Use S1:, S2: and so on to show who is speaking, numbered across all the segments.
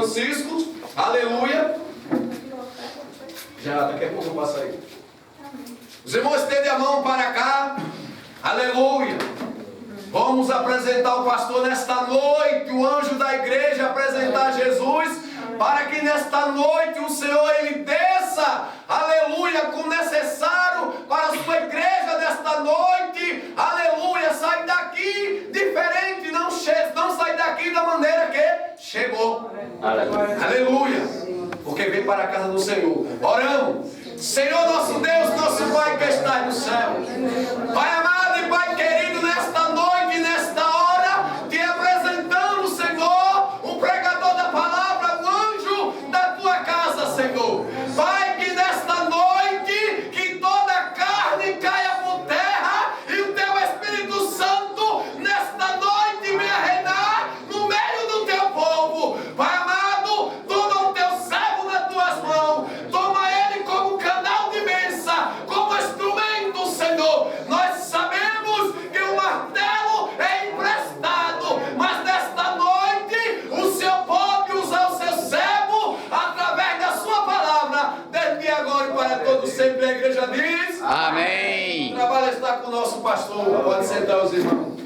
S1: Francisco. Aleluia. Já, daqui a pouco eu passo aí. Os irmãos estendem a mão para cá. Aleluia. Vamos apresentar o pastor nesta noite, o anjo da igreja apresentar Jesus, para que nesta noite o Senhor ele desça, aleluia, com o necessário para a sua igreja nesta noite, aleluia. Sai daqui diferente, não sai daqui da maneira que chegou, aleluia, porque veio para a casa do Senhor. Oramos. Senhor nosso Deus, nosso Pai que está no céu, Pai amado e Pai querido, nesta noite e nesta hora, te apresentamos, Senhor, o pregador da palavra, o anjo da tua casa, Senhor. Pai, que nesta noite, que toda a carne caia por terra e o teu Espírito Santo, nesta noite, venha reinar no meio do teu povo. Pai amado, toma o teu servo nas tuas mãos, toma ele como canal de bênção, como instrumento, Senhor. Nós sabemos que o martelo é emprestado, mas nesta noite o Senhor pode usar o seu servo através da sua palavra, desde agora e para todo sempre. A igreja diz amém. O trabalho está com o nosso pastor. Pode sentar os irmãos.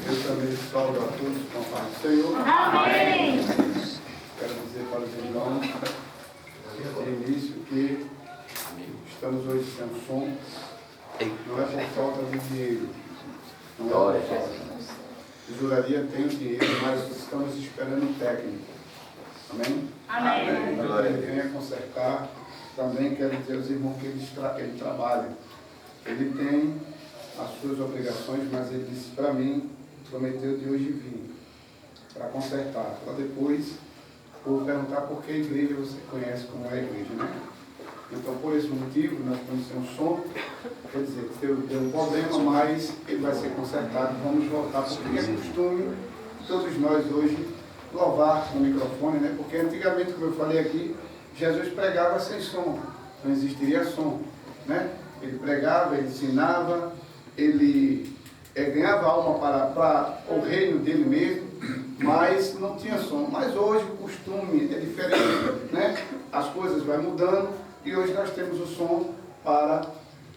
S2: Eu também salvo a todos com a paz do Senhor.
S3: Amém.
S2: Quero dizer para os irmãos, de início, que estamos hoje sem som. Não é por falta de dinheiro. Não é por falta. A juraria tem o dinheiro, mas estamos esperando um técnico. Amém?
S3: Amém.
S2: Para que ele venha consertar. Também quero dizer aos irmãos que ele trabalha. Ele tem as suas obrigações, mas ele disse para mim, prometeu de hoje vir para consertar. Para depois, vou perguntar por que a igreja você conhece como é a igreja, né? Então, por esse motivo, nós conhecemos o som, quer dizer, deu um problema, mas ele vai ser consertado. Vamos voltar, porque é costume todos nós hoje louvar com o microfone, né? Porque antigamente, como eu falei aqui, Jesus pregava sem som, não existiria som, né? Ele pregava, ele ensinava, ele ganhava alma para o reino dele mesmo, mas não tinha som. Mas hoje o costume é diferente, né? As coisas vão mudando e hoje nós temos o som para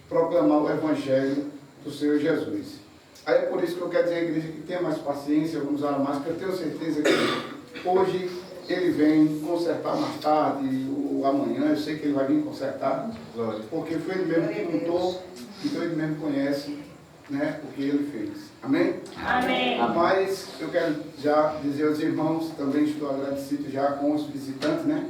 S2: proclamar o evangelho do Senhor Jesus. Aí é por isso que eu quero dizer à igreja que tenha mais paciência, vamos usar a máscara. Eu tenho certeza que hoje ele vem consertar mais tarde ou amanhã, eu sei que ele vai vir consertar, porque foi ele mesmo que montou, então ele mesmo conhece, né, o que ele fez. Amém?
S3: Amém.
S2: Mas eu quero já dizer aos irmãos, também estou agradecido já com os visitantes, né,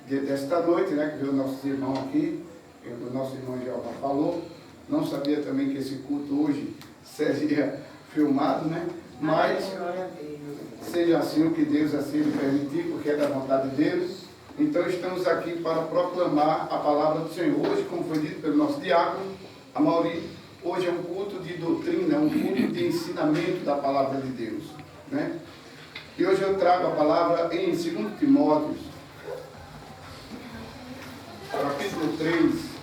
S2: desta noite, né, que veio o nosso irmão aqui, o nosso irmão Jeová falou. Não sabia também que esse culto hoje seria filmado, né, mas seja assim o que Deus assim lhe permitir, porque é da vontade de Deus. Então estamos aqui para proclamar a palavra do Senhor. Hoje, como foi dito pelo nosso diácono, a Mauri, hoje é um culto de doutrina, um culto de ensinamento da palavra de Deus, né? E hoje eu trago a palavra em 2 Timóteo, capítulo 3.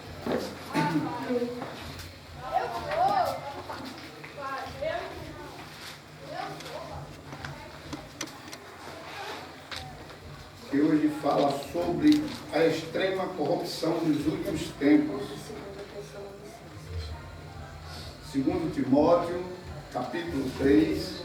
S2: Que hoje fala sobre a extrema corrupção dos últimos tempos. 2 Timóteo, capítulo 3.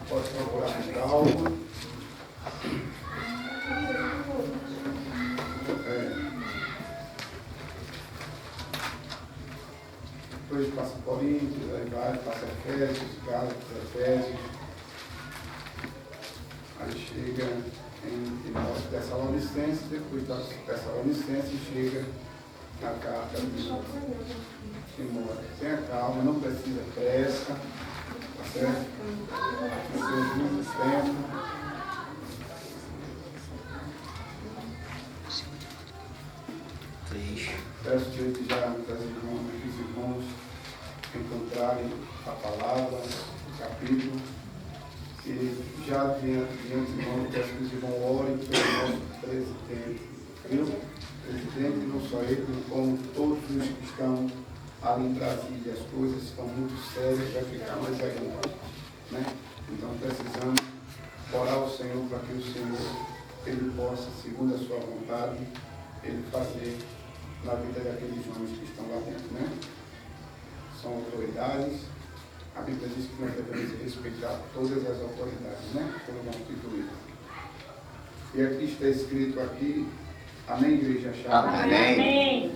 S2: Pode procurar com calma. Depois passa Coríntios, aí vai, passa Efésios, Gálatas, Efésios. Aí chega em Tessalonicenses, depois das Tessalonicenses chega na carta de Timóteo. Tenha calma, não precisa pressa, tá certo? Precisa muito tempo. Peço desde já para os irmãos encontrarem a palavra, o capítulo, e já diante, irmão, peço que os irmãos orem pelo nosso presidente, viu? Presidente, não só ele, como todos os que estão ali em Brasília. As coisas estão muito sérias, vai ficar mais ainda, né? Então precisamos orar ao Senhor para que o Senhor, ele possa, segundo a sua vontade, ele fazer na vida daqueles homens que estão lá dentro, né? São autoridades. A Bíblia diz que nós devemos respeitar todas as autoridades, né? Como constituídas. E aqui está escrito aqui, amém, igreja chave?
S3: Amém.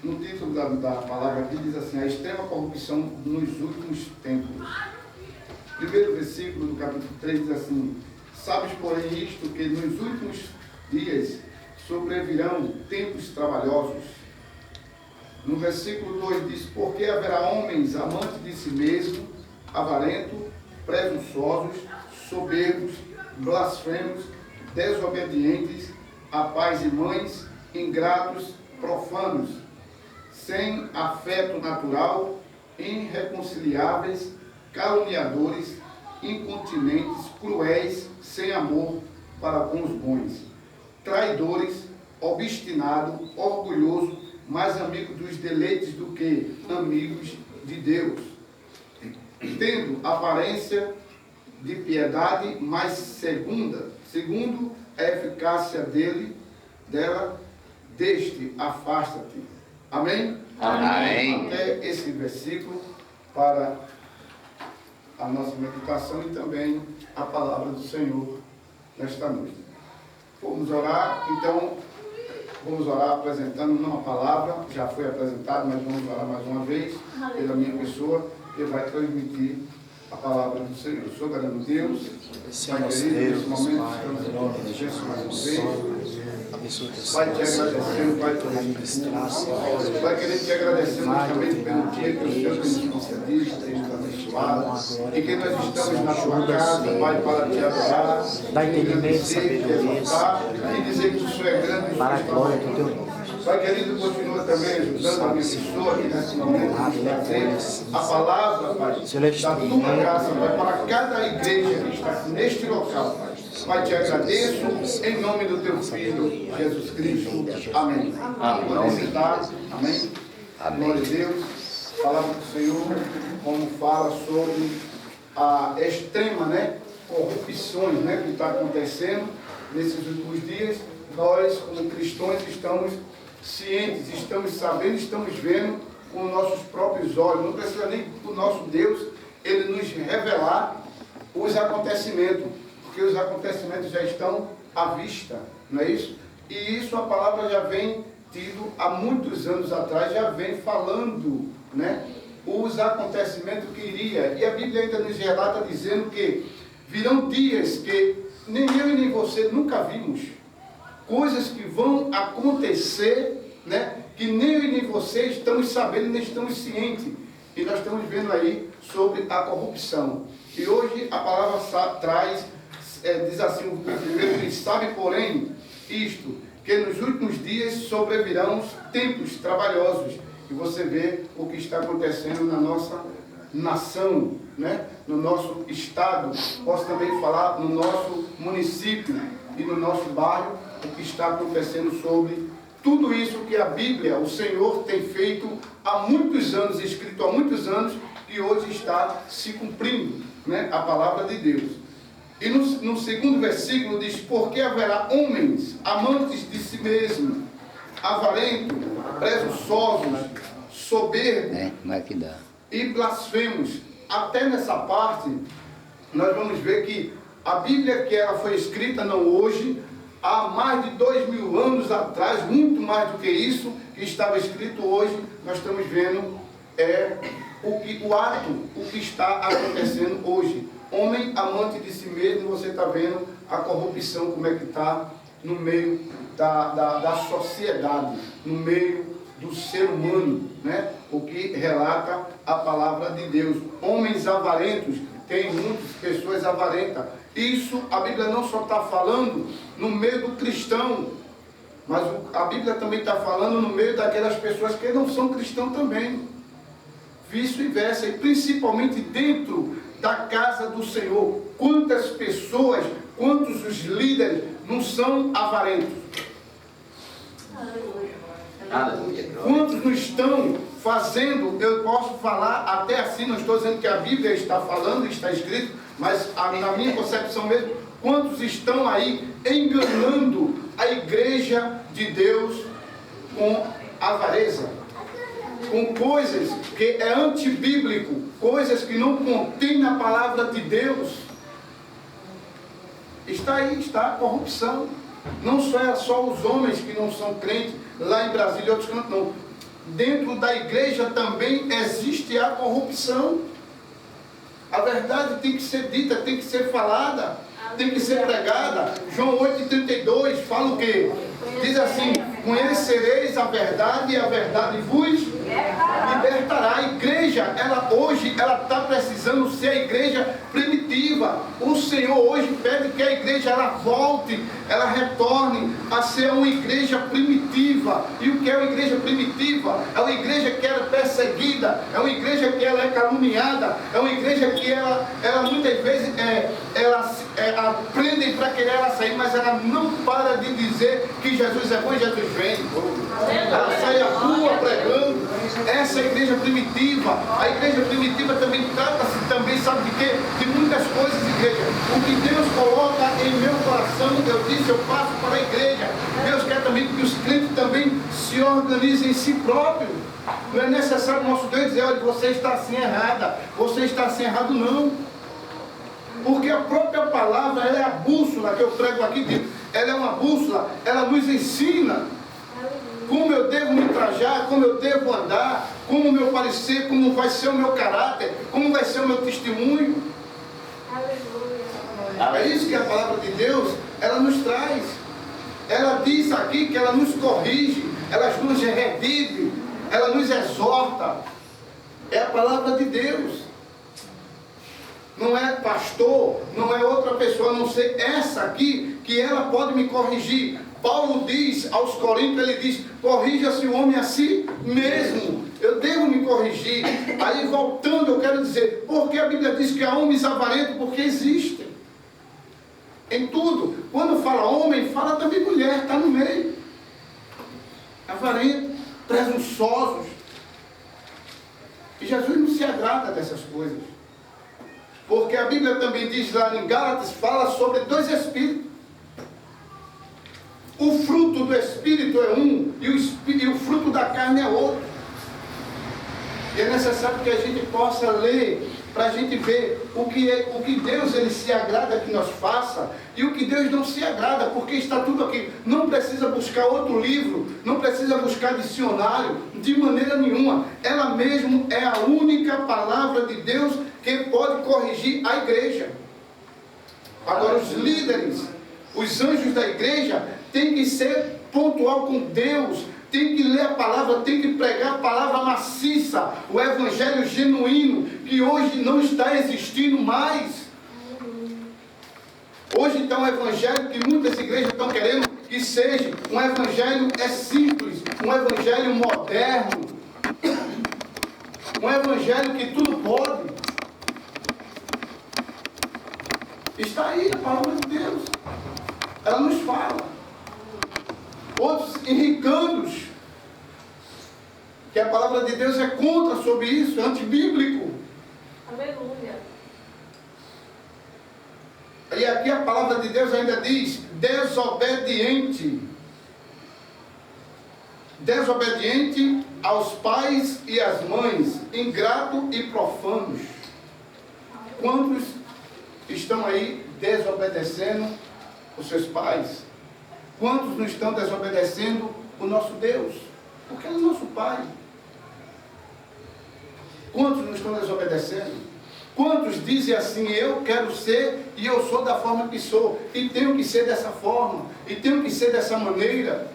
S2: No título da palavra aqui diz assim: a extrema corrupção nos últimos tempos. Primeiro versículo do capítulo 3 diz assim: sabes, porém, isto, que nos últimos dias sobrevirão tempos trabalhosos. No versículo 2 diz: porque haverá homens amantes de si mesmo, avarentos, presunçosos, soberbos, blasfemos, desobedientes a pais e mães, ingratos, profanos, sem afeto natural, irreconciliáveis, caluniadores, incontinentes, cruéis, sem amor para com os bons, traidores, obstinado, orgulhoso, mais amigo dos deleites do que amigos de Deus, tendo aparência de piedade, mas segundo a eficácia dela, deste afasta-te. Amém?
S4: Amém.
S2: Até esse versículo para a nossa meditação e também a palavra do Senhor nesta noite. Vamos orar, então, vamos orar apresentando não a palavra, já foi apresentada, mas vamos orar mais uma vez pela minha pessoa, que vai transmitir a palavra do Senhor. Soberano Deus, Pai querido, nesse momento estamos em nome de Jesus mais uma vez. Pai, te agradecendo, Pai, por este culto. Pai, querido, te agradecemos também pelo dia que o Senhor tem nos concedido, tem nos abençoado, e que nós estamos na tua casa, Pai, para te adorar,
S5: dá entendimento, sabedoria,
S2: e dizer que o Senhor é grande
S5: para a glória do teu nome.
S2: Pai querido, continua também ajudando a minha pessoa aqui nesse momento de trazer a palavra, Pai, da tua graça, Pai, para cada igreja que está neste local, Pai. Pai, te agradeço em nome do teu Filho, Jesus Cristo. Amém. Pode sentar. Amém. Glória a Deus. Palavra do Senhor, como fala sobre a extrema, né, corrupções, né, que está acontecendo nesses últimos dias. Nós, como cristãos, estamos cientes, estamos sabendo, estamos vendo com nossos próprios olhos. Não precisa nem o nosso Deus, ele nos revelar os acontecimentos, porque os acontecimentos já estão à vista, não é isso? E isso a palavra já vem tido há muitos anos atrás, já vem falando, né, os acontecimentos que iria. E a Bíblia ainda nos relata dizendo que virão dias que nem eu e nem você nunca vimos, coisas que vão acontecer, né, que nem eu e nem você estamos sabendo, nem estamos cientes. E nós estamos vendo aí sobre a corrupção. E hoje a palavra traz, diz assim, o primeiro diz: sabe, porém, isto, que nos últimos dias sobrevirão tempos trabalhosos. E você vê o que está acontecendo na nossa nação, né, no nosso estado, posso também falar no nosso município e no nosso bairro, o que está acontecendo sobre tudo isso que a Bíblia, o Senhor tem feito há muitos anos, escrito há muitos anos, e hoje está se cumprindo, né, a palavra de Deus. E no segundo versículo diz: porque haverá homens amantes de si mesmos, avarentos, presunçosos, soberbos e blasfemos. Até nessa parte, nós vamos ver que a Bíblia, que ela foi escrita não hoje, há mais de 2000 anos atrás, muito mais do que isso, que estava escrito hoje, nós estamos vendo o que está acontecendo hoje. Homem amante de si mesmo, você está vendo a corrupção, como é que está no meio da sociedade, no meio do ser humano, né? O que relata a palavra de Deus. Homens avarentos, tem muitas pessoas avarentas. Isso a Bíblia não só está falando no meio do cristão, Mas a Bíblia também está falando no meio daquelas pessoas que não são cristãos também. Vice-versa, e principalmente dentro da casa do Senhor. Quantas pessoas, quantos os líderes não são avarentos? Quantos não estão fazendo, eu posso falar até assim, não estou dizendo que a Bíblia está falando, está escrito, mas na minha concepção mesmo, quantos estão aí enganando a igreja de Deus com avareza, com coisas que é antibíblico, coisas que não contém na palavra de Deus. Está aí, está a corrupção. Não só os homens que não são crentes, lá em Brasília e outros cantos, não. Dentro da igreja também existe a corrupção. A verdade tem que ser dita, tem que ser falada, tem que ser pregada. João 8,32 fala o quê? Diz assim: conhecereis a verdade e a verdade vos libertará. A igreja, hoje está precisando ser a igreja primitiva. O Senhor hoje pede que a igreja ela volte, ela retorne a ser uma igreja primitiva. E o que é uma igreja primitiva? É uma igreja que era perseguida, é uma igreja que ela é caluniada, é uma igreja que ela muitas vezes aprendem para querer ela sair, mas ela não para de dizer que Jesus é bom e Jesus vem. Ela sai à rua pregando. Essa é a igreja primitiva. A igreja primitiva também trata-se também, sabe de quê? De muitas coisas, igreja. O que Deus coloca em meu coração, eu disse, eu passo para a igreja. Deus quer também que os crentes também se organizem em si próprios. Não é necessário o nosso Deus dizer: olha, você está assim errada, você está assim errado, não. Porque a própria palavra, ela é a bússola que eu prego aqui, ela é uma bússola, ela nos ensina como eu devo me trajar, como eu devo andar, como o meu parecer, como vai ser o meu caráter, como vai ser o meu testemunho. É isso que a palavra de Deus, ela nos traz. Ela diz aqui que ela nos corrige, ela nos revive, ela nos exorta. É a palavra de Deus. Não é pastor, não é outra pessoa, a não ser essa aqui, que ela pode me corrigir. Paulo diz aos Coríntios, ele diz: corrija-se o homem a si mesmo. Eu devo me corrigir. Aí voltando, eu quero dizer, porque a Bíblia diz que há homens avarentos? Porque existem. Em tudo. Quando fala homem, fala também mulher, está no meio. Avarentos, presunçosos. E Jesus não se agrada dessas coisas. Porque a Bíblia também diz lá em Gálatas, fala sobre dois espíritos. O fruto do espírito é um e o fruto da carne é outro. E é necessário que a gente possa ler para a gente ver o que Deus ele se agrada que nós faça e o que Deus não se agrada, porque está tudo aqui. Não precisa buscar outro livro, não precisa buscar dicionário, de maneira nenhuma. Ela mesmo é a única palavra de Deus que pode corrigir a igreja. Agora os líderes, os anjos da igreja, tem que ser pontual com Deus, tem que ler a palavra, tem que pregar a palavra maciça, o evangelho genuíno, que hoje não está existindo mais. Hoje então o evangelho que muitas igrejas estão querendo que seja um evangelho simples, um evangelho moderno, um evangelho que tudo pode. Está aí a palavra de Deus, ela nos fala. Outros enricados, que a palavra de Deus é contra sobre isso, é antibíblico.
S3: Aleluia.
S2: E aqui a palavra de Deus ainda diz: desobediente. Desobediente aos pais e às mães, ingrato e profanos. Quantos estão aí desobedecendo os seus pais? Quantos não estão desobedecendo o nosso Deus? Porque Ele é nosso Pai. Quantos não estão desobedecendo? Quantos dizem assim: eu quero ser e eu sou da forma que sou, e tenho que ser dessa forma, e tenho que ser dessa maneira?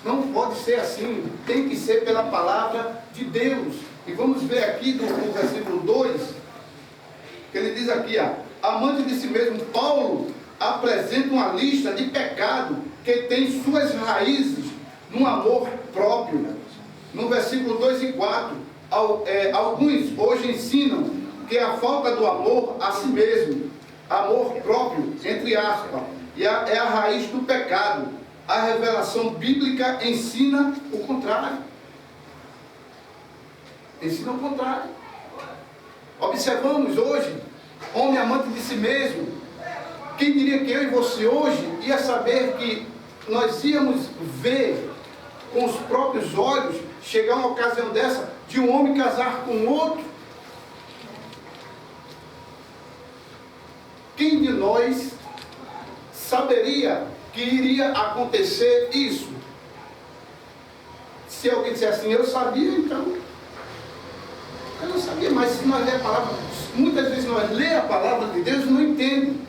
S2: Não pode ser assim, tem que ser pela palavra de Deus. E vamos ver aqui no versículo 2, que ele diz aqui, amante de si mesmo. Paulo apresenta uma lista de pecado que tem suas raízes no amor próprio. No versículo 2 e 4, alguns hoje ensinam que a falta do amor a si mesmo, amor próprio, entre aspas, é a raiz do pecado. A revelação bíblica ensina o contrário. Ensina o contrário. Observamos hoje, homem amante de si mesmo. Quem diria que eu e você hoje ia saber que nós íamos ver com os próprios olhos chegar uma ocasião dessa de um homem casar com outro? Quem de nós saberia que iria acontecer isso? Se alguém disser assim, eu sabia, então eu não sabia, mas se nós ler a palavra, muitas vezes nós lê a palavra de Deus e não entende.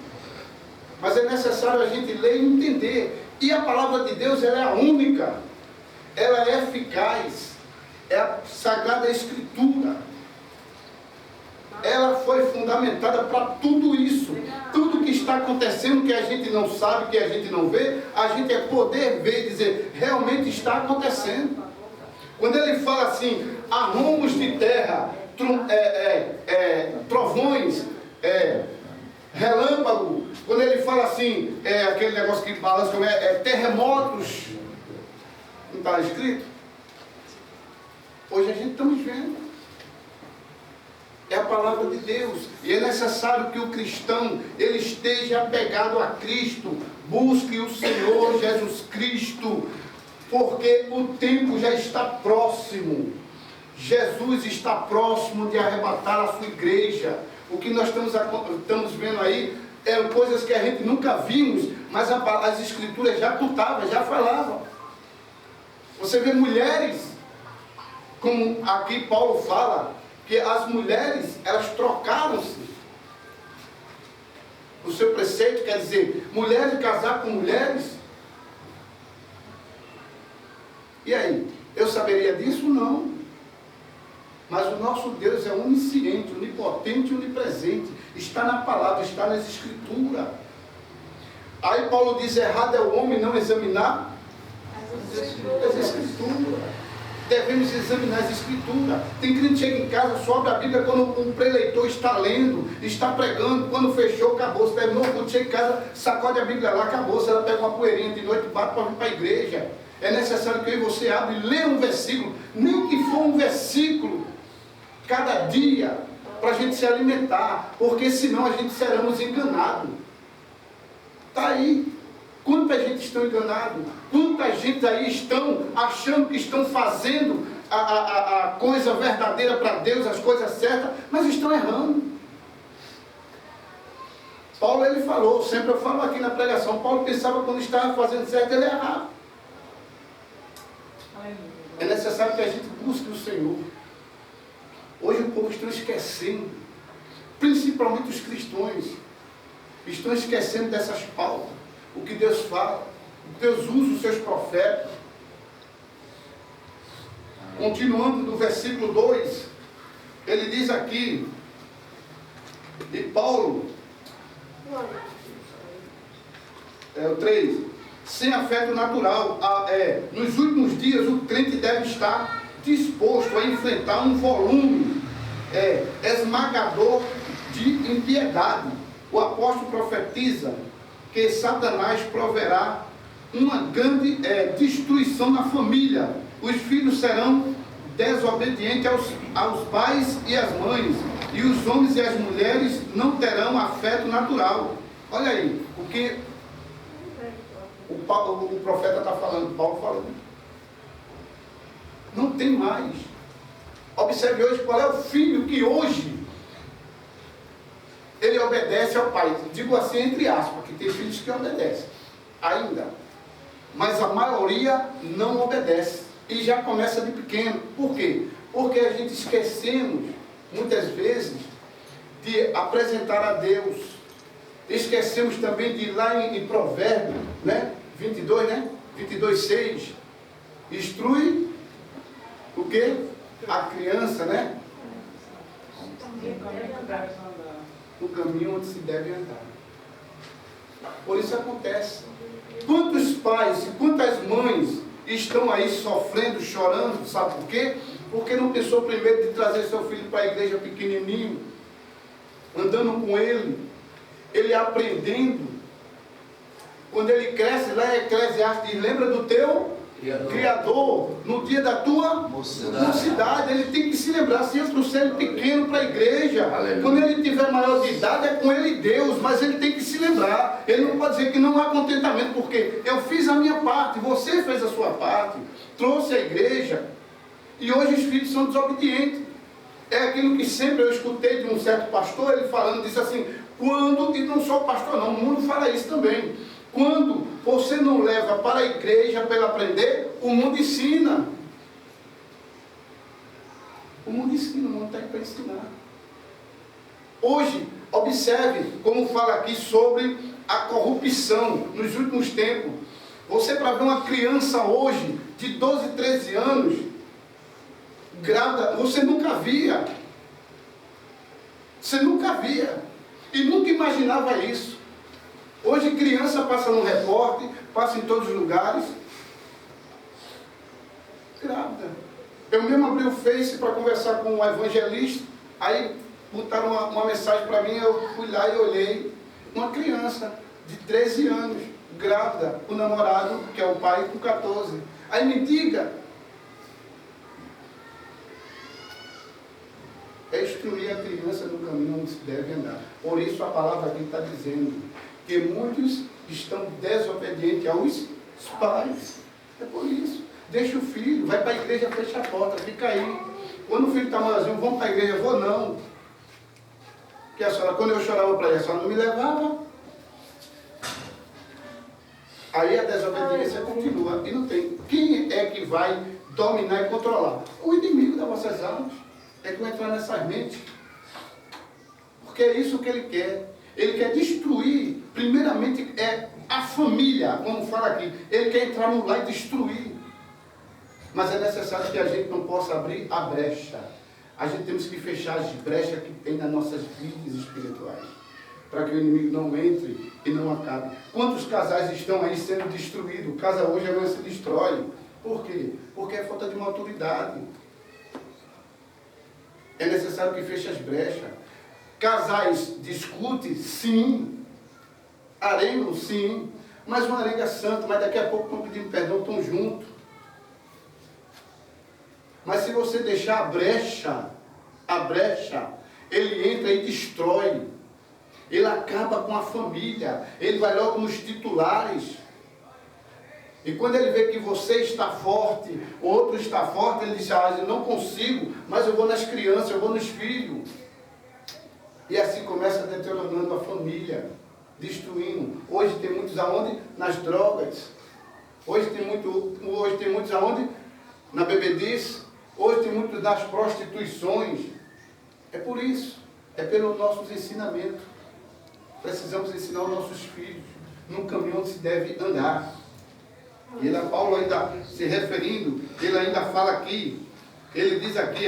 S2: Mas é necessário a gente ler e entender. E a palavra de Deus, ela é a única. Ela é eficaz. É a Sagrada Escritura. Ela foi fundamentada para tudo isso. Tudo que está acontecendo, que a gente não sabe, que a gente não vê, a gente é poder ver e dizer, realmente está acontecendo. Quando ele fala assim, arrumos de terra, trovões, relâmpago, quando ele fala assim, aquele negócio que balança, terremotos, não está escrito? Hoje a gente estamos vendo. É a palavra de Deus. E é necessário que o cristão, ele esteja apegado a Cristo. Busque o Senhor Jesus Cristo. Porque o tempo já está próximo. Jesus está próximo de arrebatar a sua igreja. O que nós estamos vendo aí é coisas que a gente nunca vimos, mas as escrituras já contavam, já falavam. Você vê mulheres, como aqui Paulo fala, que as mulheres, elas trocaram-se. O seu preceito quer dizer, mulheres casar com mulheres. E aí, eu saberia disso? Não. Mas o nosso Deus é onisciente, onipotente e onipresente. Está na palavra, está nas escrituras. Aí Paulo diz, errado é o homem não examinar as escrituras. Devemos examinar as escrituras. Tem crente que chega em casa, sobe a Bíblia quando o preleitor está lendo, está pregando, quando fechou, acabou. Se terminou, quando chega em casa, sacode a Bíblia lá, acabou. Se ela pega uma poeirinha de noite, bate para vir para a igreja. É necessário que eu e você abra e leia um versículo, nem que for um versículo, cada dia, para a gente se alimentar, porque senão a gente seremos enganados. Está aí. Quanta gente está enganada, quanta gente aí estão achando que estão fazendo a coisa verdadeira para Deus, as coisas certas, mas estão errando. Paulo, ele falou, sempre eu falo aqui na pregação, Paulo pensava quando estava fazendo certo, ele errava. É necessário que a gente busque o Senhor. Hoje o povo está esquecendo, principalmente os cristãos, estão esquecendo dessas pautas. O que Deus fala, Deus usa os seus profetas. Continuando no versículo 2, ele diz aqui, e Paulo, o 3, sem afeto natural, nos últimos dias o crente deve estar disposto a enfrentar um volume esmagador de impiedade. O apóstolo profetiza que Satanás proverá uma grande destruição na família. Os filhos serão desobedientes aos pais e às mães, e os homens e as mulheres não terão afeto natural. Olha aí, o que o profeta está falando, Paulo falando. Não tem mais. Observe hoje qual é o filho que hoje ele obedece ao pai. Digo assim entre aspas, que tem filhos que obedecem ainda, mas a maioria não obedece e já começa de pequeno. Por quê? Porque a gente esquecemos muitas vezes de apresentar a Deus. Esquecemos também de ir lá em Provérbios, né? 22, né? 22:6. Instrui o quê? A criança, né? No caminho onde se deve andar. Por isso acontece. Quantos pais e quantas mães estão aí sofrendo, chorando, sabe por quê? Porque não pensou primeiro de trazer seu filho para a igreja pequenininho, andando com ele aprendendo. Quando ele cresce, lá em Eclesiastes, lembra do teu Criador, no dia da tua mocidade, ele tem que se lembrar, se eu trouxer ele pequeno para a igreja, aleluia. Quando ele tiver maior de idade, é com ele e Deus, mas ele tem que se lembrar, ele não pode dizer que não há contentamento, porque eu fiz a minha parte, você fez a sua parte, trouxe a igreja, e hoje os filhos são desobedientes. É aquilo que sempre eu escutei de um certo pastor, ele falando, disse assim, quando, e não sou pastor não, o mundo fala isso também, quando você não leva para a igreja para ele aprender, o mundo ensina. O mundo ensina, o mundo está aí para ensinar. Hoje, observe como fala aqui sobre a corrupção nos últimos tempos. Você para ver uma criança hoje, de 12, 13 anos, grávida, você nunca via. Você nunca via. E nunca imaginava isso. Hoje criança passa no repórter, passa em todos os lugares, grávida. Eu mesmo abri o Face para conversar com um evangelista, aí botaram uma mensagem para mim, eu fui lá e olhei, uma criança de 13 anos, grávida, o namorado, que é o pai, com 14. Aí me diga, é instruir a criança no caminho onde se deve andar. Por isso a palavra aqui está dizendo que muitos estão desobedientes aos pais. É por isso. Deixa o filho, vai para a igreja, fecha a porta, fica aí. Quando o filho está maiorzinho, vamos para a igreja, vou não. Porque a senhora, quando eu chorava para ela, a senhora não me levava. Aí a desobediência continua. E não tem. Quem é que vai dominar e controlar? O inimigo das vossas almas. É que vai entrar nessas mentes. Porque é isso que ele quer. Ele quer destruir, primeiramente, é a família, como fala aqui. Ele quer entrar no lar e destruir. Mas é necessário que a gente não possa abrir a brecha. A gente temos que fechar as brechas que tem nas nossas vidas espirituais. Para que o inimigo não entre e não acabe. Quantos casais estão aí sendo destruídos? Casa hoje agora se destrói. Por quê? Porque é falta de maturidade. É necessário que feche as brechas. Casais discutem, sim. Arengam, sim. Mas uma arenga santa, mas daqui a pouco estão pedindo perdão, estão juntos. Mas se você deixar a brecha, ele entra e destrói. Ele acaba com a família. Ele vai logo nos titulares. E quando ele vê que você está forte, o outro está forte, ele diz, eu não consigo, mas eu vou nas crianças, eu vou nos filhos. E assim começa deteriorando a família, destruindo. Hoje tem muitos aonde? Nas drogas. Hoje tem muitos aonde? Na bebedice. Hoje tem muitos nas prostituições. É por isso. É pelo nossos ensinamentos. Precisamos ensinar os nossos filhos no caminho onde se deve andar. E Paulo ainda se referindo, ele ainda fala aqui, ele diz aqui,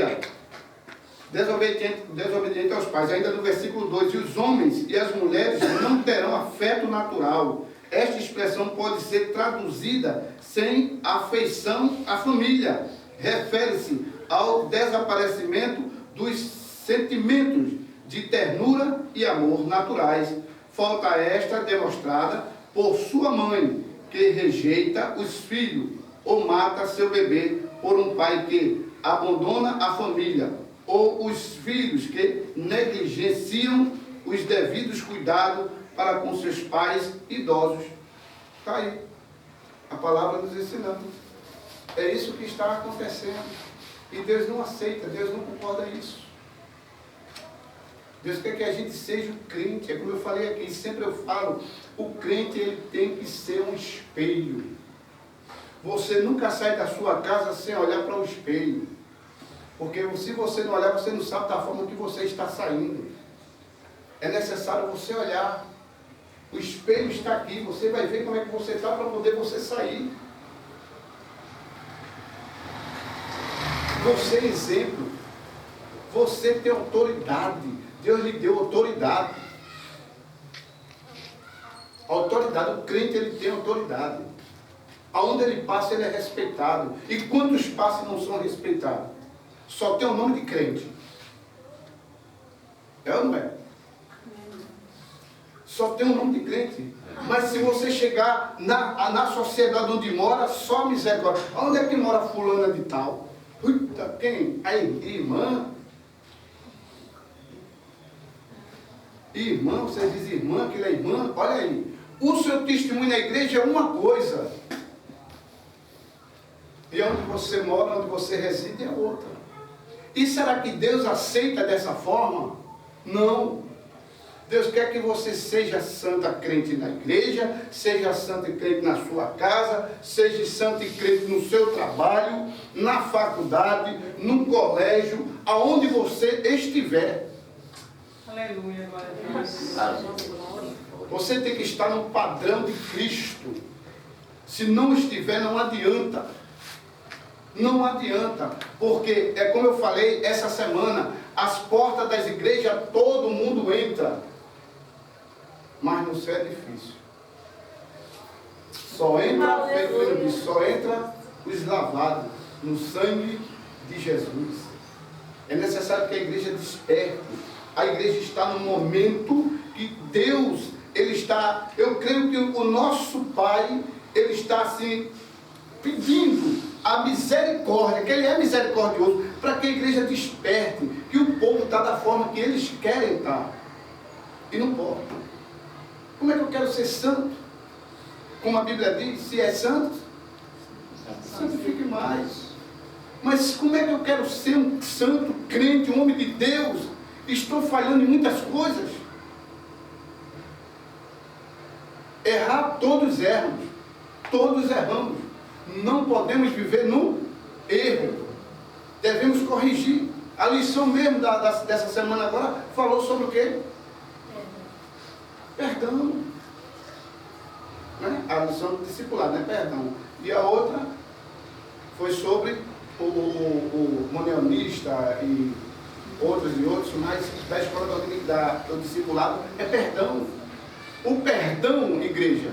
S2: desobediente aos pais, ainda no versículo 2, e os homens e as mulheres não terão afeto natural. Esta expressão pode ser traduzida sem afeição à família. Refere-se ao desaparecimento dos sentimentos de ternura e amor naturais. Falta esta demonstrada por sua mãe, que rejeita os filhos ou mata seu bebê por um pai que abandona a família, ou os filhos que negligenciam os devidos cuidados para com seus pais idosos. Está aí a palavra nos ensinando. É isso que está acontecendo. E Deus não aceita, Deus não concorda isso. Deus quer que a gente seja o crente. É como eu falei aqui, sempre eu falo, o crente ele tem que ser um espelho. Você nunca sai da sua casa sem olhar para o espelho. Porque se você não olhar, você não sabe da forma que você está saindo. É necessário você olhar. O espelho está aqui, você vai ver como é que você está para poder você sair. Você é exemplo. Você tem autoridade. Deus lhe deu autoridade. Autoridade, o crente ele tem autoridade. Aonde ele passa, ele é respeitado. E quantos passam não são respeitados? Só tem o nome de crente. É ou não é? Só tem o nome de crente. Mas se você chegar na sociedade onde mora, só misericórdia. Onde é que mora fulana de tal? Puta, quem? A irmã. Irmã, você diz irmã, aquilo é irmã. Olha aí. O seu testemunho na igreja é uma coisa. E onde você mora, onde você reside é outra. E será que Deus aceita dessa forma? Não. Deus quer que você seja santa crente na igreja, seja santa e crente na sua casa, seja santa e crente no seu trabalho, na faculdade, no colégio, aonde você estiver.
S4: Aleluia, glória a Deus.
S2: Você tem que estar no padrão de Cristo. Se não estiver, não adianta. Não adianta, porque é como eu falei essa semana, as portas das igrejas todo mundo entra, mas no céu é difícil. Só entra, só entra os lavados no sangue de Jesus. É necessário que a igreja desperte. A igreja está no momento que Deus, Ele está, eu creio que o nosso Pai, Ele está assim, pedindo a misericórdia, que Ele é misericordioso, para que a igreja desperte, que o povo está da forma que eles querem estar. E não pode. Como é que eu quero ser santo? Como a Bíblia diz, se é santo, santifique mais. Mas como é que eu quero ser um santo crente, um homem de Deus? Estou falhando em muitas coisas. Errar, todos erramos. Todos erramos. Não podemos viver no erro. Devemos corrigir. A lição mesmo dessa semana agora falou sobre o quê? Perdão. Né? A lição do discipulado, né? Perdão. E a outra foi sobre o moneonista e outros, mas da escola do discipulado é perdão. O perdão, igreja,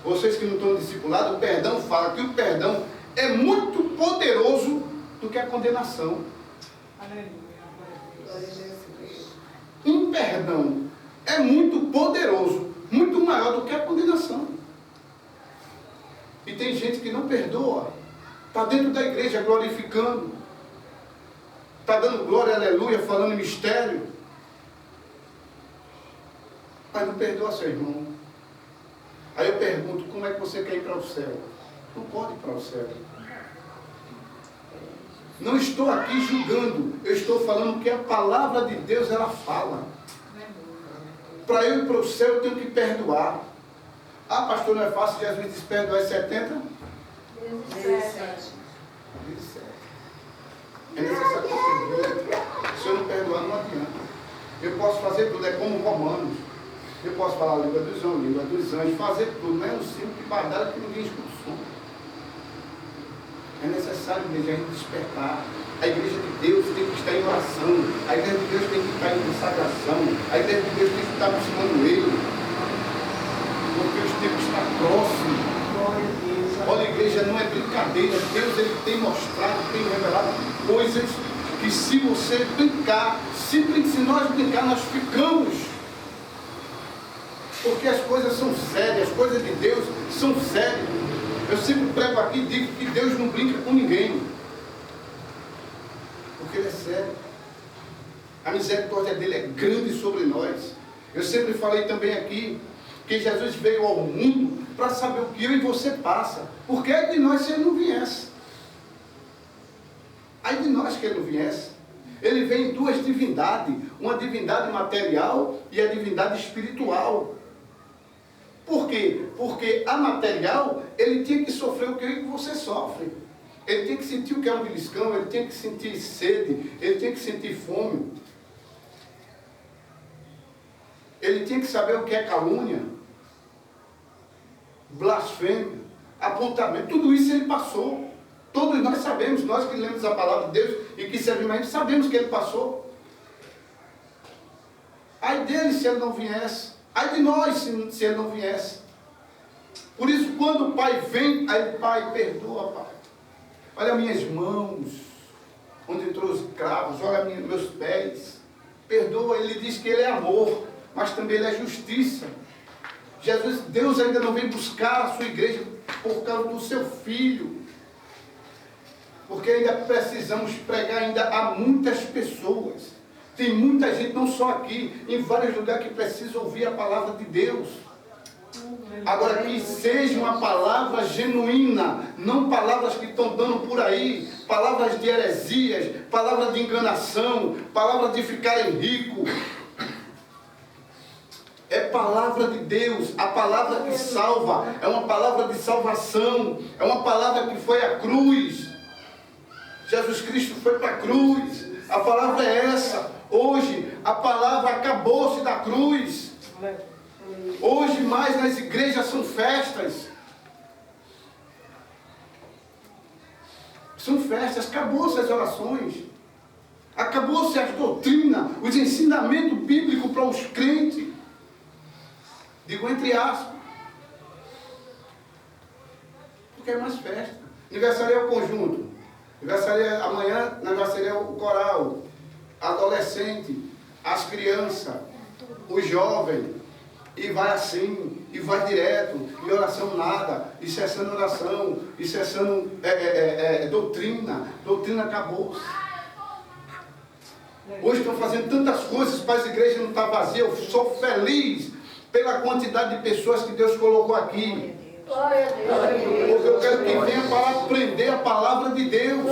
S2: vocês que não estão discipulados, o perdão fala que o perdão é muito poderoso do que a condenação. Um perdão é muito poderoso, muito maior do que a condenação. E tem gente que não perdoa, está dentro da igreja glorificando, está dando glória, aleluia, falando em mistério, mas não perdoa seu irmão. Aí eu pergunto, como é que você quer ir para o céu? Não pode ir para o céu. Não estou aqui julgando, eu estou falando que a palavra de Deus, ela fala. Para eu ir para o céu, eu tenho que perdoar. Ah, pastor, não é fácil, Jesus diz perdoar 70?
S3: 17.
S2: É necessário que eu perdoe. Se eu não perdoar, não adianta. Eu posso fazer tudo, é como Romanos. Eu posso falar a língua dos homens, a língua dos anjos, fazer tudo, não é um simples de badala que ninguém escuta o som. É necessário, igreja, a gente despertar. A igreja de Deus tem que estar em oração. A igreja de Deus tem que estar em consagração. A igreja de Deus tem que estar buscando Ele. Porque os tempos estão próximos. Olha, igreja, não é brincadeira. Deus, Ele tem mostrado, tem revelado coisas que se você brincar, se nós brincar, nós ficamos. Porque as coisas são sérias, as coisas de Deus são sérias. Eu sempre prego aqui e digo que Deus não brinca com ninguém. Porque Ele é sério. A misericórdia dEle é grande sobre nós. Eu sempre falei também aqui que Jesus veio ao mundo para saber o que eu e você passa. Porque ai de nós se Ele não viesse. Ai de nós que Ele não viesse. Ele veio em duas divindades. Uma divindade material e a divindade espiritual. Por quê? Porque a material, ele tinha que sofrer o que você sofre. Ele tinha que sentir o que é um beliscão, ele tinha que sentir sede, ele tinha que sentir fome. Ele tinha que saber o que é calúnia, blasfêmia, apontamento. Tudo isso ele passou. Todos nós sabemos, nós que lemos a palavra de Deus e que servimos a Ele, sabemos que ele passou. Ai dele se ele não viesse. Ai de nós se ele não viesse. Por isso, quando o pai vem, aí pai, perdoa, pai. Olha minhas mãos, onde entrou os cravos, olha meus pés. Perdoa, ele diz que ele é amor, mas também ele é justiça. Deus ainda não vem buscar a sua igreja por causa do seu filho. Porque ainda precisamos pregar ainda a muitas pessoas. Tem muita gente, não só aqui, em vários lugares que precisa ouvir a palavra de Deus. Agora, que seja uma palavra genuína, não palavras que estão dando por aí, palavras de heresias, palavras de enganação, palavras de ficarem ricos. É palavra de Deus, a palavra que salva, é uma palavra de salvação, é uma palavra que foi à cruz. Jesus Cristo foi para a cruz, a palavra é essa. Hoje, a palavra acabou-se da cruz. Hoje mais nas igrejas são festas. São festas, acabou-se as orações. Acabou-se as doutrinas, os ensinamentos bíblicos para os crentes. Digo entre aspas. Porque é mais festa. Aniversário é o conjunto. Aniversário amanhã, aniversário é o coral. Adolescente, as crianças, os jovens. E vai assim, e vai direto, e oração nada, e cessando oração, e cessando doutrina. Doutrina acabou. Hoje estão fazendo tantas coisas, para as igrejas não estar vazias. Eu sou feliz pela quantidade de pessoas que Deus colocou aqui.
S3: Glória a Deus.
S2: Porque eu quero que venha para aprender a palavra de Deus.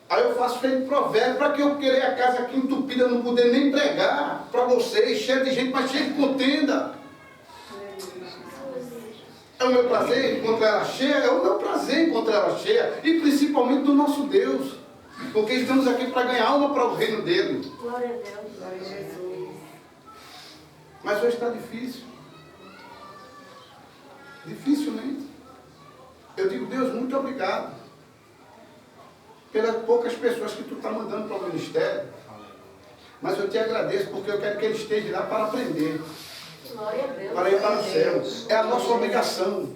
S2: Aí eu faço feito provérbio. Para que eu querer a casa aqui entupida, não poder nem pregar para vocês, cheio de gente, mas cheio de contenda. É o meu prazer encontrar ela cheia, é o meu prazer encontrar ela cheia, e principalmente do nosso Deus, porque estamos aqui para ganhar alma para o reino dele.
S3: Glória a Deus. Glória a Jesus.
S2: Mas hoje está difícil. Dificilmente. Eu digo, Deus, muito obrigado pelas poucas pessoas que tu está mandando para o ministério. Mas eu te agradeço porque eu quero que ele esteja lá para aprender.
S3: Glória a Deus.
S2: Para ir para o céu. É a nossa obrigação.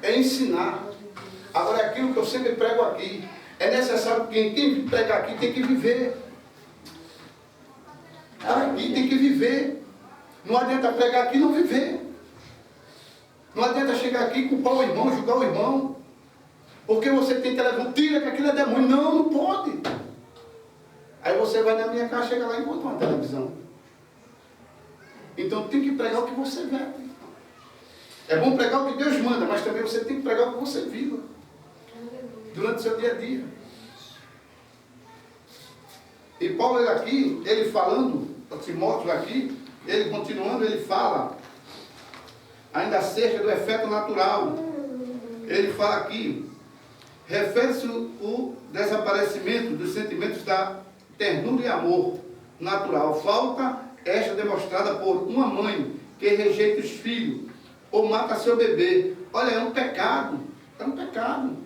S2: É ensinar. Agora é aquilo que eu sempre prego aqui. É necessário que quem pregar aqui tem que viver. Aqui tem que viver. Não adianta pregar aqui e não viver. Não adianta chegar aqui e culpar o irmão, julgar o irmão. Porque você tem que levar, tira que aquilo é demônio. Não, não pode. Aí você vai na minha casa, chega lá e encontra uma televisão. Então tem que pregar o que você vê. É bom pregar o que Deus manda, mas também você tem que pregar o que você viva. Durante o seu dia a dia. E Paulo aqui, ele falando, Timóteo aqui, ele continuando, ele fala ainda acerca do efeito natural. Ele fala aqui, refere-se o desaparecimento dos sentimentos da ternura e amor natural. Falta esta demonstrada por uma mãe que rejeita os filhos ou mata seu bebê. Olha, é um pecado. É um pecado.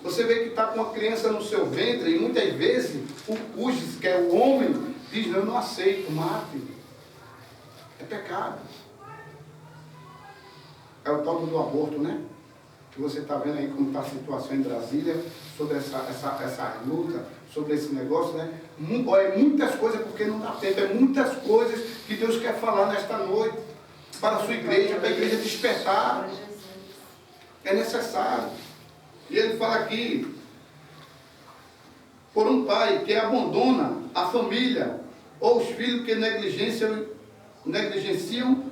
S2: Você vê que está com uma criança no seu ventre e muitas vezes o cujo, que é o homem, diz, não, eu não aceito, mate. É pecado. É o tal do aborto, né? Que você está vendo aí como está a situação em Brasília, sobre essa luta, sobre esse negócio, né? É muitas coisas, porque não dá tempo, é muitas coisas que Deus quer falar nesta noite, para a sua igreja, para a igreja despertar. É necessário. E ele fala aqui, por um pai que abandona a família, ou os filhos que negligenciam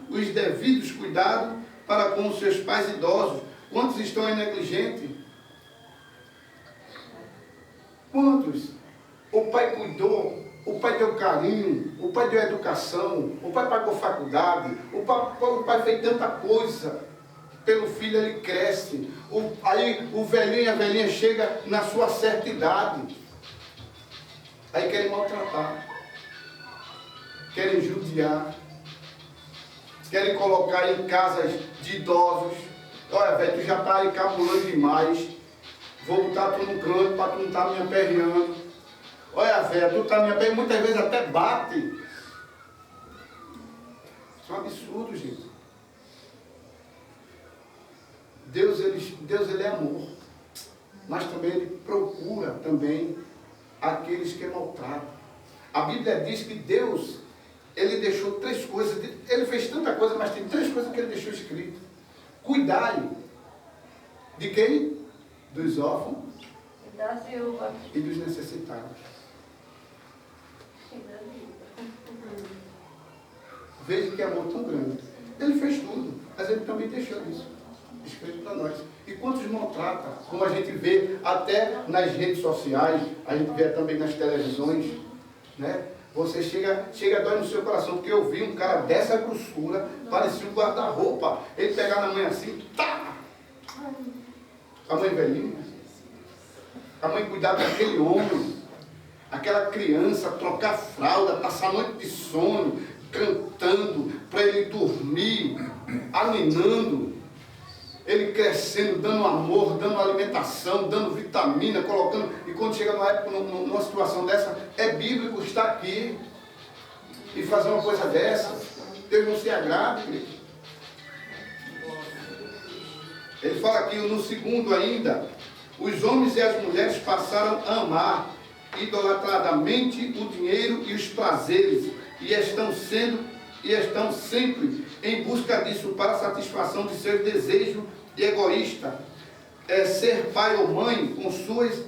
S2: os devidos cuidados para com os seus pais idosos. Quantos estão aí negligentes? Quantos? O pai cuidou, o pai deu carinho, o pai deu educação, o pai pagou faculdade, o pai fez tanta coisa. Pelo filho ele cresce. Aí o velhinho e a velhinha chega na sua certa idade. Aí querem maltratar. Querem judiar. Querem colocar em casas de idosos. Olha, velho, tu já está aí cabulando demais. Vou botar tu no canto para tu não estar me aperreando. Olha, velho, tu está me aperreando. Muitas vezes até bate. Isso é um absurdo, gente. Deus ele é amor, mas também ele procura também aqueles que maltratam. A Bíblia diz que Deus, ele deixou 3 coisas, ele fez tanta coisa, mas tem 3 coisas que ele deixou escrito. Cuidai de quem? Dos órfãos
S3: E da viúva.
S2: e dos necessitados.
S3: E da viúva.
S2: Veja que amor tão grande. Ele fez tudo, mas ele também deixou isso escrito para nós. E quantos maltrata, como a gente vê até nas redes sociais, a gente vê também nas televisões, né? Você chega a dói no seu coração, porque eu vi um cara dessa grossura, parecia um guarda-roupa, ele pegar na mãe assim, tá! A mãe velhinha, a mãe cuidar daquele homem, aquela criança, trocar fralda, passar a noite de sono, cantando para ele dormir, aninando, ele crescendo, dando amor, dando alimentação, dando vitamina, colocando, e quando chega numa época, numa situação dessa, é bíblico estar aqui e fazer uma coisa dessa. Deus não se agrada, querido. Ele fala aqui no 2º ainda, os homens e as mulheres passaram a amar idolatradamente o dinheiro e os prazeres, e estão sempre em busca disso para a satisfação de seu desejo egoísta, ser pai ou mãe com suas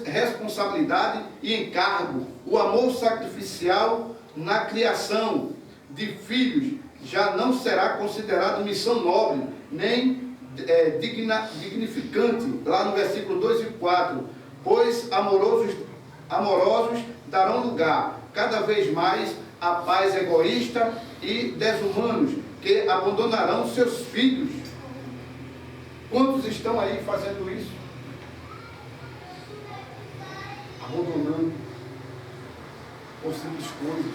S2: responsabilidades e encargo. O amor sacrificial na criação de filhos já não será considerado missão nobre, nem dignificante, lá no versículo 2 e 4, pois amorosos darão lugar cada vez mais a pais egoísta e desumanos, que abandonarão seus filhos. Quantos estão aí fazendo isso? Abandonando por simples coisas.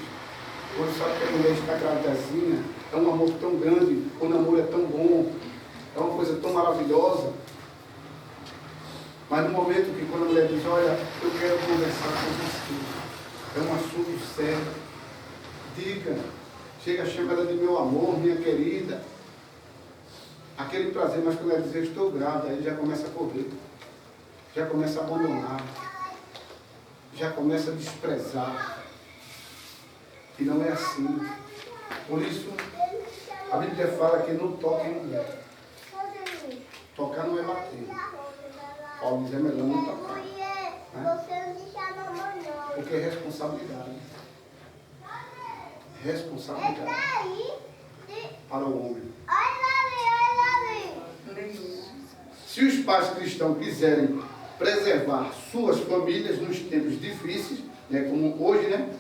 S2: Quando sabe que a mulher está grávidazinha, é um amor tão grande, o namoro é tão bom, é uma coisa tão maravilhosa. Mas no momento que quando a mulher diz, olha, eu quero conversar com você, é um assunto sério, diga, chama ela de meu amor, minha querida, aquele prazer, mas quando ela diz, eu estou grávida, aí já começa a correr, já começa a abandonar, já começa a desprezar, e não é assim. Por isso, a Bíblia fala que não toque em mulher. Tocar não é bater. Paulo diz, é melhor não tocar. Né? Porque é responsabilidade. Responsabilidade para o homem. Se os pais cristãos quiserem preservar suas famílias nos tempos difíceis, né, como hoje, né,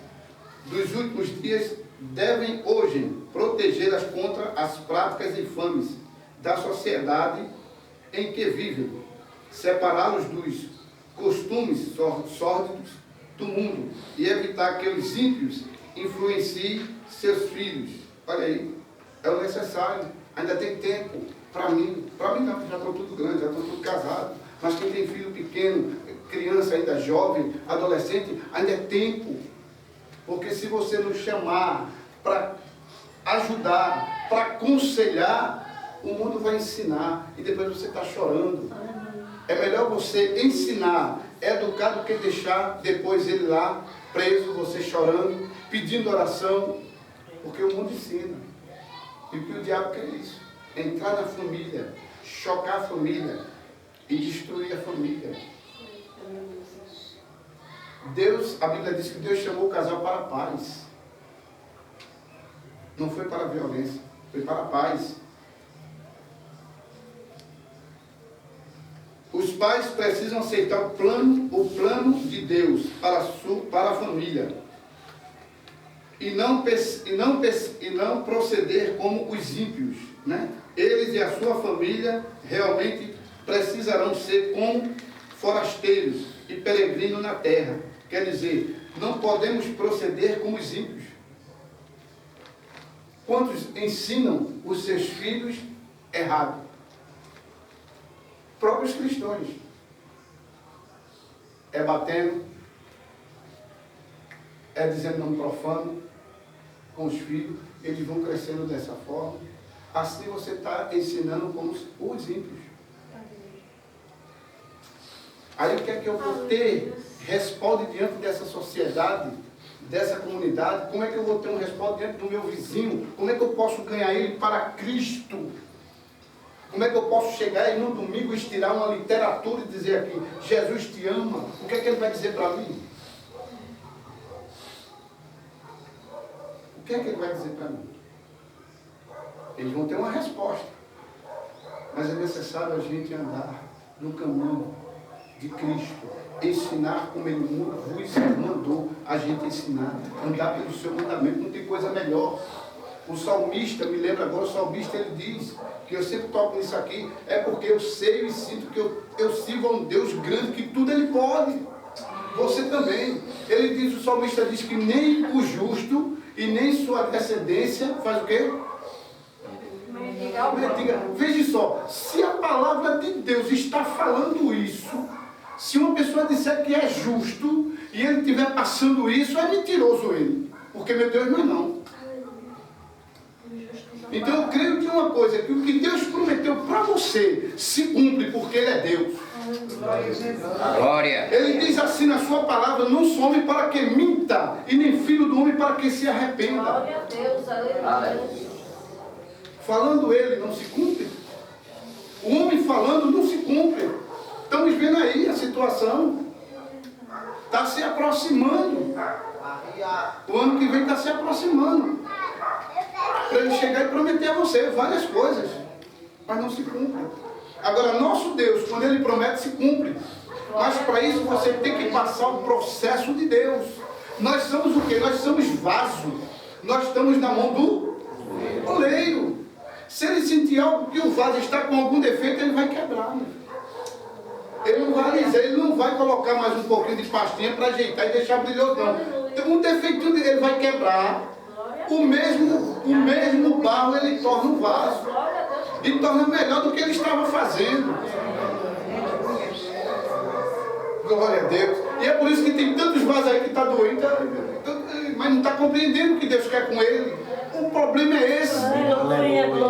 S2: dos últimos dias, devem hoje protegê-las contra as práticas infames da sociedade em que vivem, separá-los dos costumes sórdidos do mundo e evitar que os ímpios influenciem seus filhos. Olha aí, é o necessário. Ainda tem tempo para mim não, já estou tudo grande, já estou tudo casado, mas quem tem filho pequeno, criança ainda jovem, adolescente, ainda é tempo. Porque se você não chamar para ajudar, para aconselhar, o mundo vai ensinar e depois você está chorando. É melhor você ensinar, educar, do que deixar depois ele lá preso, você chorando, pedindo oração, porque o mundo ensina. E o que o diabo quer é isso? Entrar na família, chocar a família e destruir a família. Deus, a Bíblia diz que Deus chamou o casal para a paz. Não foi para a violência, foi para a paz. Os pais precisam aceitar o plano de Deus para a família. E não proceder como os ímpios, né? Eles e a sua família realmente precisarão ser como forasteiros e peregrinos na terra. Quer dizer, não podemos proceder como os ímpios. Quantos ensinam os seus filhos errado? Próprios cristãos. É batendo, é dizendo não profano com os filhos, eles vão crescendo dessa forma. Assim você está ensinando como os ímpios. Aí o que é que eu vou ter? Responde diante dessa sociedade, dessa comunidade. Como é que eu vou ter um responde diante do meu vizinho? Como é que eu posso ganhar ele para Cristo? Como é que eu posso chegar e no domingo estirar uma literatura e dizer aqui, Jesus te ama? O que é que ele vai dizer para mim? O que é que ele vai dizer para mim? Eles vão ter uma resposta. Mas é necessário a gente andar no caminho de Cristo. Ensinar como Ele vos mandou a gente ensinar. Andar pelo seu mandamento. Não tem coisa melhor. O salmista, me lembra agora, o salmista ele diz, que eu sempre toco nisso aqui, é porque eu sei e sinto que eu sirvo a um Deus grande, que tudo Ele pode. Você também. Ele diz, o salmista diz que nem o justo e nem sua descendência faz o quê? Veja só, se a palavra de Deus está falando isso, se uma pessoa disser que é justo e ele estiver passando isso, é mentiroso ele, porque meu Deus não é não. Então eu creio que uma coisa, que o que Deus prometeu para você se cumpre, porque Ele é Deus.
S6: Glória.
S2: Ele diz assim na sua palavra, não sou homem para que minta, e nem filho do homem para que se arrependa.
S3: Glória a Deus, aleluia.
S2: Falando Ele não se cumpre. O homem falando não se cumpre. Estamos vendo aí a situação. Está se aproximando. O ano que vem está se aproximando. Para ele chegar e prometer a você várias coisas. Mas não se cumpre. Agora, nosso Deus, quando Ele promete, se cumpre. Mas para isso você tem que passar o processo de Deus. Nós somos o quê? Nós somos vaso. Nós estamos na mão do oleiro. Se ele sentir algo que o vaso está com algum defeito, ele vai quebrar. Né? Ele não vai alisar, ele não vai colocar mais um pouquinho de pastinha para ajeitar e deixar brilhoso, não. Então, um defeitinho dele ele vai quebrar. O mesmo barro ele torna um vaso. E torna melhor do que ele estava fazendo. Glória a Deus. E é por isso que tem tantos vasos aí que está doendo, mas não está compreendendo o que Deus quer com ele. O problema é esse.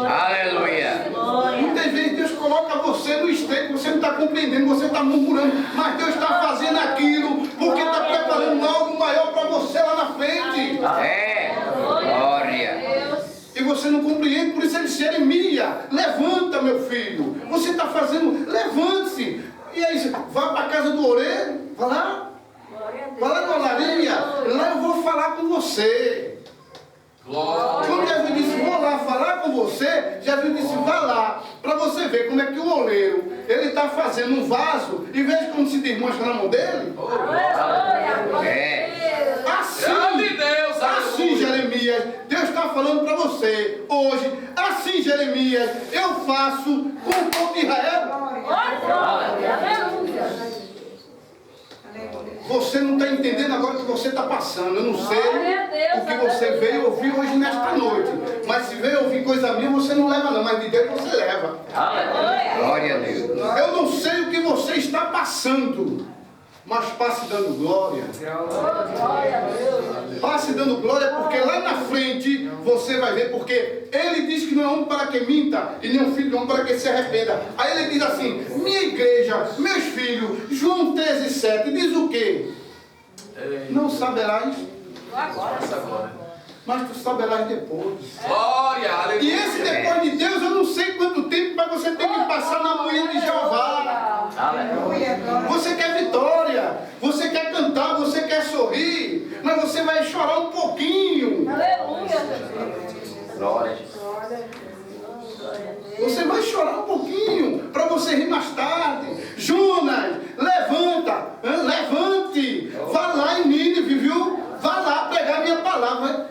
S6: Aleluia.
S2: Muitas vezes Deus coloca você no estreito, você não está compreendendo, você está murmurando, mas Deus está fazendo aquilo porque está preparando algo maior para você lá na frente.
S6: É. Glória.
S2: E você não compreende, por isso ele disse, Jeremias, levanta, meu filho. Você está fazendo, levante-se. E aí, vá para a casa do orelho, vai lá na olaria, lá eu vou falar com você. Quando Jesus disse, vou lá falar com você, Jesus disse, vá lá, para você ver como é que o oleiro, ele está fazendo um vaso, e veja como se desmancha na mão dele.
S6: É.
S2: Assim, Jeremias, Deus está falando para você, hoje, assim, Jeremias, eu faço com o povo de Israel. Você não está entendendo agora o que você está passando. Eu não sei o que você veio ouvir hoje nesta noite. Mas se veio ouvir coisa minha, você não leva não. Mas de Deus você leva.
S6: Glória a Deus.
S2: Eu não sei o que você está passando. Mas passe dando glória. Passe dando glória, porque lá na frente você vai ver, porque ele diz que não é homem para que minta, e nem um filho de homem para que se arrependa. Aí ele diz assim, minha igreja, meus filhos, João 13:7, diz o quê? Não saberás, mas tu saberás depois.
S1: Glória, aleluia.
S2: E esse depois de Deus, eu não sei quanto tempo, mas você tem que passar na moinha de Jeová. Você quer vitória, você quer cantar, você quer sorrir, mas você vai chorar um pouquinho.
S6: Glória.
S2: Você vai chorar um pouquinho, para você rir mais tarde. Jonas, levanta, levante, vá lá em Nínive, viu? Vá lá pregar minha palavra.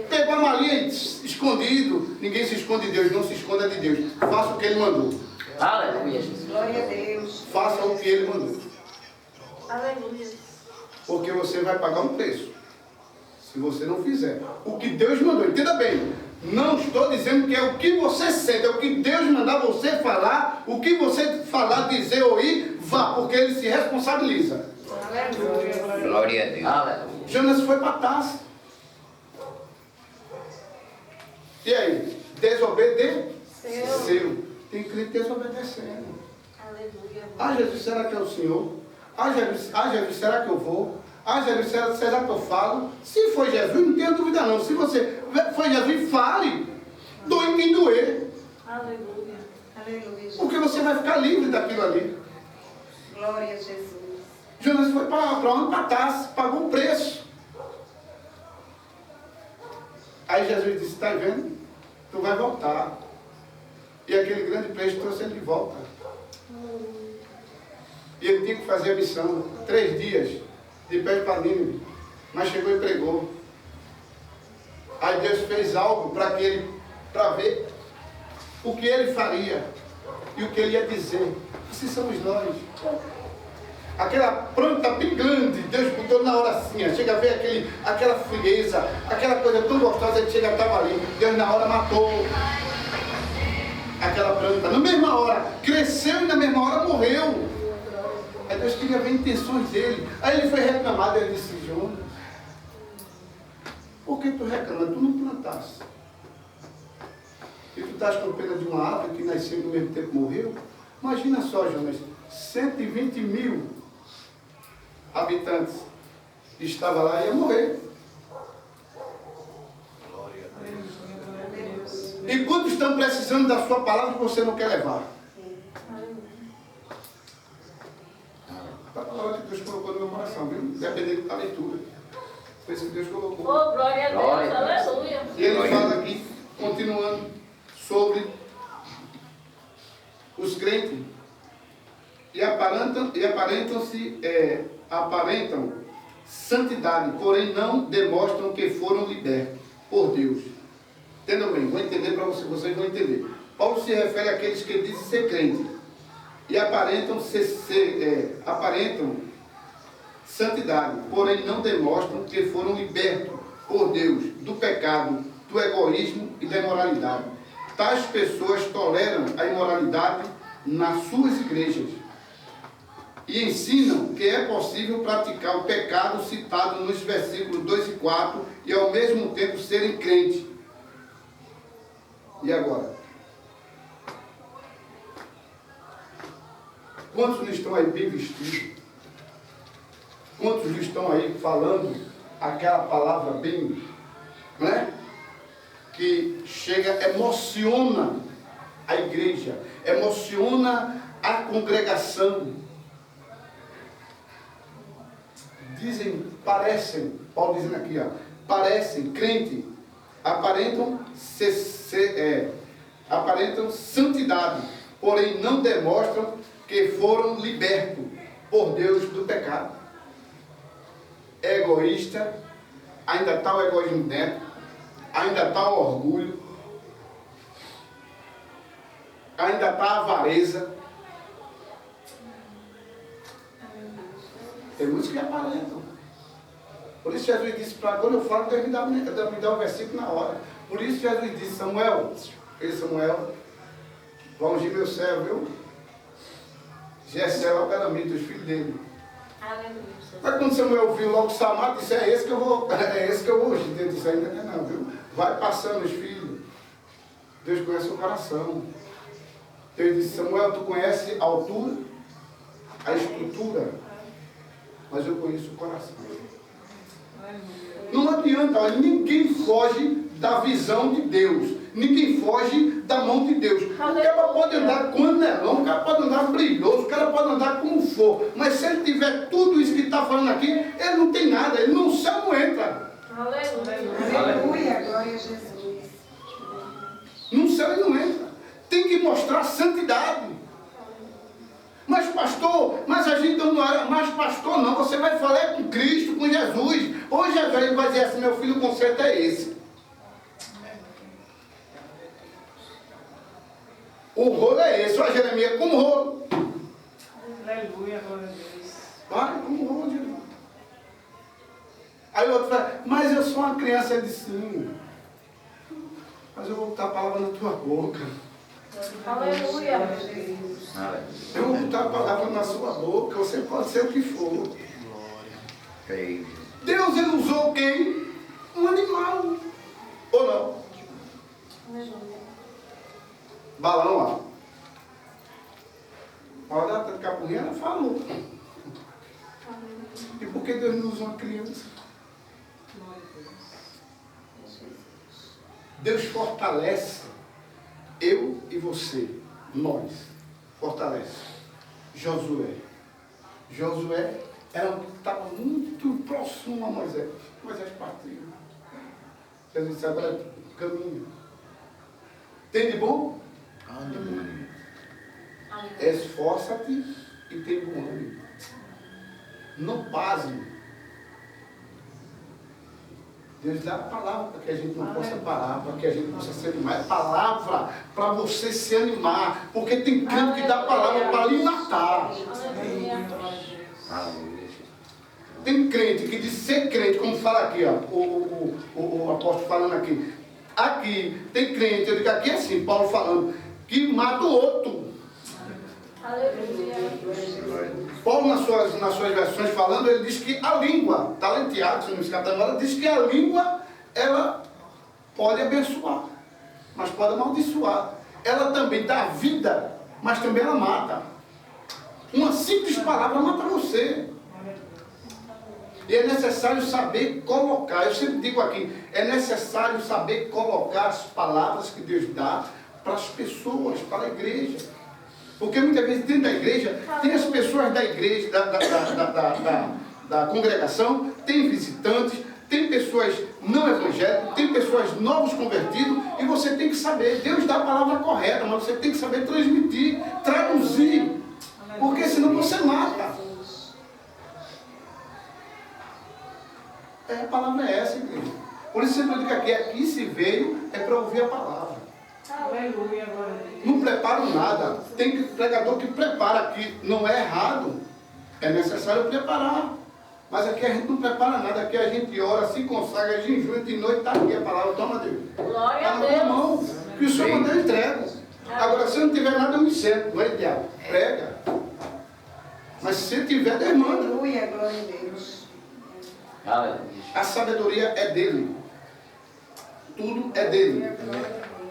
S2: Pegou a malinha escondido. Ninguém se esconde de Deus, não se esconda de Deus. Faça o que Ele mandou.
S6: Aleluia.
S4: Glória a Deus.
S2: Faça o que Ele mandou.
S3: Aleluia.
S2: Porque você vai pagar um preço. Se você não fizer o que Deus mandou. Entenda bem. Não estou dizendo que é o que você sente, é o que Deus mandar você falar. O que você falar, dizer ou ir, vá. Porque Ele se responsabiliza.
S6: Glória a Deus. Aleluia.
S2: Jonas foi para Tarso. E aí? Desobedeceu. Tem crente desobedecendo.
S3: Aleluia.
S2: Ah, Jesus, será que é o Senhor? Ah, Jesus, será que eu vou? Ah, Jesus, será que eu falo? Se foi Jesus, não tenha dúvida não. Se você foi Jesus, fale. Doe quem doer.
S3: Aleluia.
S4: Aleluia.
S2: Porque você vai ficar livre daquilo ali.
S4: Glória a Jesus.
S2: Jonas foi para onde? Para Tarso, pagou um preço. Aí Jesus disse, está vendo? Tu vai voltar. E aquele grande preço trouxe ele de volta. E ele tinha que fazer a missão, 3 dias, de pé para Nínive. Mas chegou e pregou. Aí Deus fez algo para ver o que ele faria e o que ele ia dizer. Assim somos nós. Aquela planta bem grande, Deus botou na hora assim, chega a ver aquela frieza, aquela coisa tão gostosa que chega, estava ali, Deus na hora matou aquela planta, na mesma hora, cresceu e na mesma hora morreu. Aí Deus queria ver intenções dele. Aí ele foi reclamado, ele disse, Jonas, por que tu reclama? Tu não plantaste. E tu estás com pena de uma árvore que nasceu e no mesmo tempo morreu? Imagina só, Jonas, 120 mil habitantes estava lá e ia morrer. E quantos estão precisando da sua palavra que você não quer levar? A palavra que Deus colocou no meu coração, viu? Dependendo da leitura. Foi isso que Deus colocou.
S3: Oh, glória a Deus. Aleluia.
S2: E ele fala aqui, continuando, sobre os crentes. E aparentam santidade, porém não demonstram que foram libertos por Deus. Entendam bem, vou entender para vocês vão entender. Paulo se refere àqueles que dizem ser crente e aparentam santidade, porém não demonstram que foram libertos por Deus do pecado, do egoísmo e da imoralidade. Tais pessoas toleram a imoralidade nas suas igrejas e ensinam que é possível praticar o pecado citado nos versículos 2 e 4 e ao mesmo tempo serem crentes. E agora? Quantos não estão aí bem vestidos? Quantos não estão aí falando aquela palavra bem, né? Que chega, emociona a igreja, emociona a congregação. Dizem, parecem, Paulo dizendo aqui, ó, parecem crente, aparentam santidade, porém não demonstram que foram libertos por Deus do pecado. É egoísta, ainda está o egoísmo dentro, ainda está o orgulho, ainda está a avareza. Tem muitos que aparentam. Por isso Jesus disse para quando eu falo, Deus me dá um versículo na hora. Por isso Jesus disse, Samuel, vai ungir meu servo, viu? Jessé é o calamito, os filhos dele.
S3: Aleluia.
S2: Mas quando Samuel viu logo Samar, disse, é esse que eu vou ungir. Deus disse, ainda não, viu? Vai passando os filhos. Deus conhece o coração. Deus disse, Samuel, tu conhece a altura, a estrutura, mas eu conheço o coração. Não adianta, olha, ninguém foge da visão de Deus. Ninguém foge da mão de Deus. O cara pode andar com anelão, o cara pode andar brilhoso, o cara pode andar como for. Mas se ele tiver tudo isso que está falando aqui, ele não tem nada, ele no céu não entra.
S3: Aleluia.
S4: Aleluia, glória a Jesus.
S2: No céu ele não entra. Tem que mostrar santidade. Mas pastor, mas a gente não é mais pastor não, você vai falar com Cristo, com Jesus. Hoje ele vai dizer assim, meu filho, o conceito é esse. O rolo é esse, olha Jeremias, como rolo.
S4: Aleluia, glória a Deus.
S2: Vai, como rolo, Jeremias. Aí o outro fala, mas eu sou uma criança. Ele disse, sim, mas eu vou botar a palavra na tua boca.
S3: Aleluia.
S2: Eu vou botar a palavra na sua boca, você pode ser o que for. Deus, ele usou quem? Um animal. Ou não? Balão lá. A hora dela de capoeira, ela falou. E por que Deus não usa uma criança? Deus fortalece eu e você, nós. Fortalece. Josué estava muito próximo a Moisés. Moisés partiu. Jesus disse, agora caminha. Tem de bom?
S5: Aleluia.
S2: Esforça-te e tem bom ânimo. Não pase. Deus dá a palavra para que a gente não possa parar, para que a gente possa se animar. É palavra para você se animar. Porque tem crente que dá a palavra para lhe matar.
S6: Aleluia.
S2: Tem crente que diz ser crente, como fala aqui, ó, o apóstolo falando aqui. Aqui, tem crente, eu digo aqui assim, Paulo falando, que mata o outro.
S3: Aleluia.
S2: Paulo, nas suas versões falando, ele diz que a língua, talenteado, se não me escapa da memória, diz que a língua, ela pode abençoar, mas pode amaldiçoar. Ela também dá vida, mas também ela mata. Uma simples palavra mata você. E é necessário saber colocar, eu sempre digo aqui, é necessário saber colocar as palavras que Deus dá para as pessoas, para a igreja. Porque muitas vezes dentro da igreja, tem as pessoas da igreja, da congregação, tem visitantes, tem pessoas não evangélicas, tem pessoas novos convertidos, e você tem que saber, Deus dá a palavra correta, mas você tem que saber transmitir, traduzir, porque senão você mata. A palavra é essa, igreja. Por isso sempre eu digo aqui se veio é para ouvir a palavra.
S4: Aleluia, glória a Deus.
S2: Não preparo nada. Tem pregador que prepara aqui. Não é errado. É necessário preparar. Mas aqui a gente não prepara nada. Aqui a gente ora, se consagra, jejum de noite, está aqui a palavra. Toma, Deus.
S3: Glória a
S2: Está na tua mão.
S3: Deus.
S2: Que o Senhor mandou, eu entrego. Agora, se eu não tiver nada, eu me sento. Não é ideal. Prega. Mas se tiver, Deus manda.
S4: Aleluia, glória a Deus.
S6: Aleluia.
S2: A sabedoria é dele. Tudo é dele.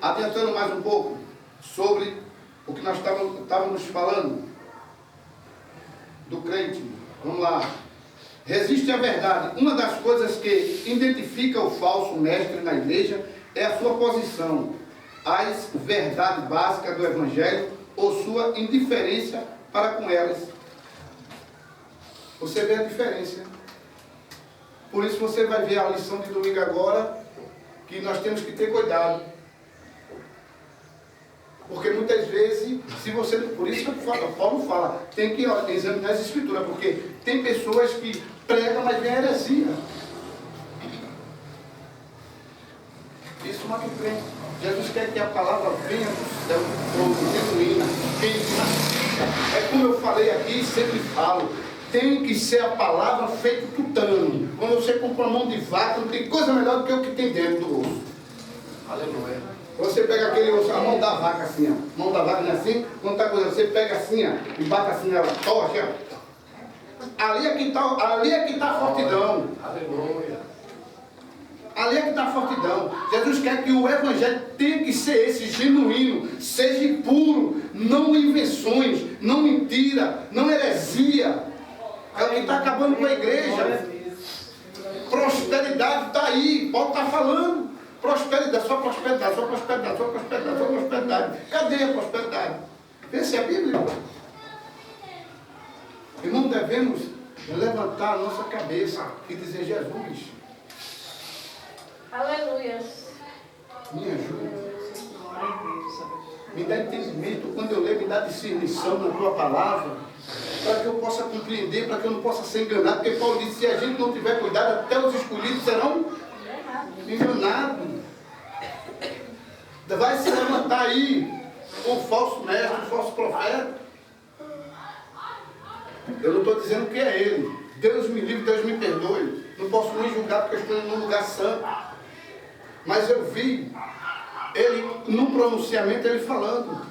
S2: Adiantando mais um pouco sobre o que nós estávamos falando do crente. Vamos lá. Resiste à verdade. Uma das coisas que identifica o falso mestre na igreja é a sua posição, as verdades básicas do evangelho ou sua indiferença para com elas. Você vê a diferença. Por isso você vai ver a lição de domingo agora, que nós temos que ter cuidado. Porque muitas vezes, se você... Por isso que Paulo fala, tem que examinar as escrituras, porque tem pessoas que pregam, mas vem heresia. Isso mata o crente. Jesus quer que a palavra venha do céu, genuína. É como eu falei aqui, sempre falo, tem que ser a palavra feita tutano. Quando você compra uma mão de vaca, não tem coisa melhor do que o que tem dentro do osso. Aleluia. Você pega aquele osso, a mão da vaca assim, ó. Mão da vaca não é assim, quando está coisa, você pega assim, ó, e bate assim nela, torce, ó. Ali é que está a fortidão.
S1: Aleluia.
S2: Ali é que está a fortidão. Jesus quer que o evangelho tenha que ser esse, genuíno, seja puro, não invenções, não mentira, não heresia. É o que está acabando com a igreja. Prosperidade está aí, Paulo está falando. Prosperidade, só prosperidade, só prosperidade, só prosperidade, só prosperidade. Cadê a prosperidade? Essa é a Bíblia. E não devemos levantar a nossa cabeça e dizer, Jesus,
S3: Aleluia.
S2: me ajuda. Me dá entendimento, quando eu leio, me dá discernição na tua palavra, para que eu possa compreender, para que eu não possa ser enganado, porque Paulo disse, se a gente não tiver cuidado, até os escolhidos serão enganados. Vai se levantar aí um falso mestre, um falso profeta. Eu não estou dizendo que é ele. Deus me livre, Deus me perdoe. Não posso nem julgar porque eu estou num lugar santo. Mas eu vi ele, num pronunciamento, ele falando.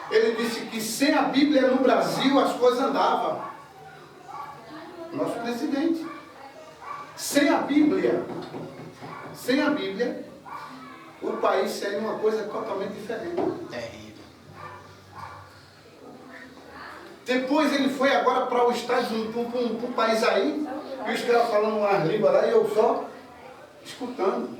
S2: Ele disse que sem a Bíblia no Brasil as coisas andavam. Nosso presidente. Sem a Bíblia, o país seria uma coisa totalmente diferente.
S5: Terrível.
S2: Depois ele foi agora para os Estados Unidos, para um país aí, e os caras falando umas línguas lá, e eu só escutando.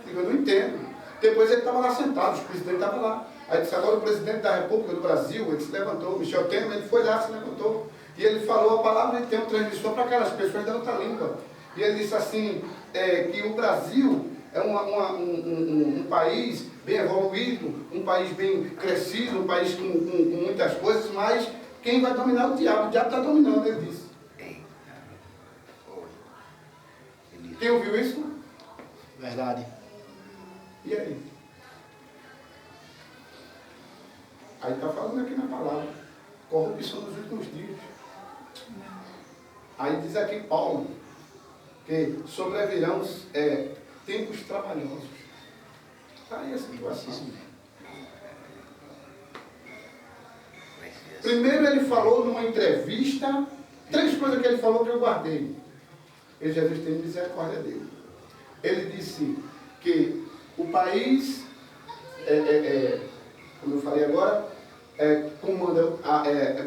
S2: Eu não entendo. Depois ele estava lá sentado, o presidente estava lá. Aí disse, agora o presidente da República do Brasil, ele se levantou, Michel Temer, ele foi lá, se levantou. E ele falou a palavra e tem um transmissor para aquelas pessoas da outra língua. E ele disse assim, que o Brasil é um país bem evoluído, um país bem crescido, um país com muitas coisas, mas quem vai dominar é o diabo está dominando, ele disse. Quem ouviu isso?
S5: Verdade.
S2: E aí? Aí está falando aqui na palavra, corrupção nos últimos dias. Aí diz aqui Paulo, que sobrevirão tempos trabalhosos. Está aí a situação. Primeiro ele falou numa entrevista, 3 coisas que ele falou que eu guardei. E Jesus tem misericórdia dele. Ele disse que o país, como eu falei agora,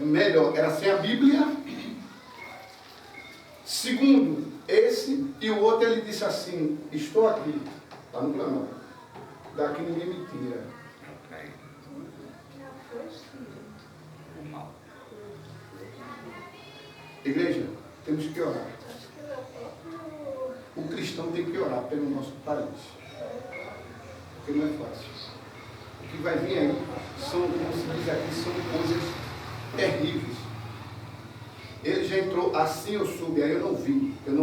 S2: melhor era sem a Bíblia. Segundo, esse e o outro ele disse assim, estou aqui, está no plano, daqui ninguém me tira. Igreja, temos que orar. O cristão tem que orar pelo nosso país. Porque não é fácil. O que vai vir aí são, como se diz aqui, são coisas terríveis. Ele já entrou, assim eu soube, aí eu não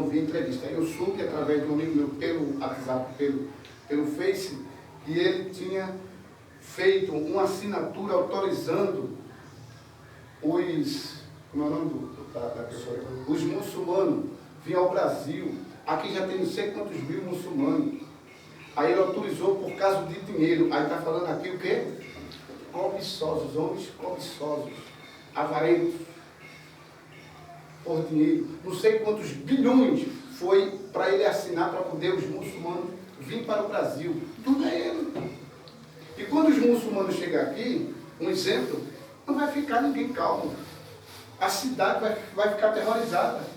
S2: vi a entrevista. Aí eu soube através de um amigo meu pelo WhatsApp, pelo Face, que ele tinha feito uma assinatura autorizando como é o nome da pessoa? Os muçulmanos vinham ao Brasil. Aqui já tem não sei quantos mil muçulmanos. Aí ele autorizou por causa de dinheiro. Aí está falando aqui o quê? Cobiçosos, homens cobiçosos, avarentos, por dinheiro. Não sei quantos bilhões foi para ele assinar para poder os muçulmanos vir para o Brasil. Tudo é ele. E quando os muçulmanos chegam aqui, um exemplo, não vai ficar ninguém calmo. A cidade vai ficar aterrorizada.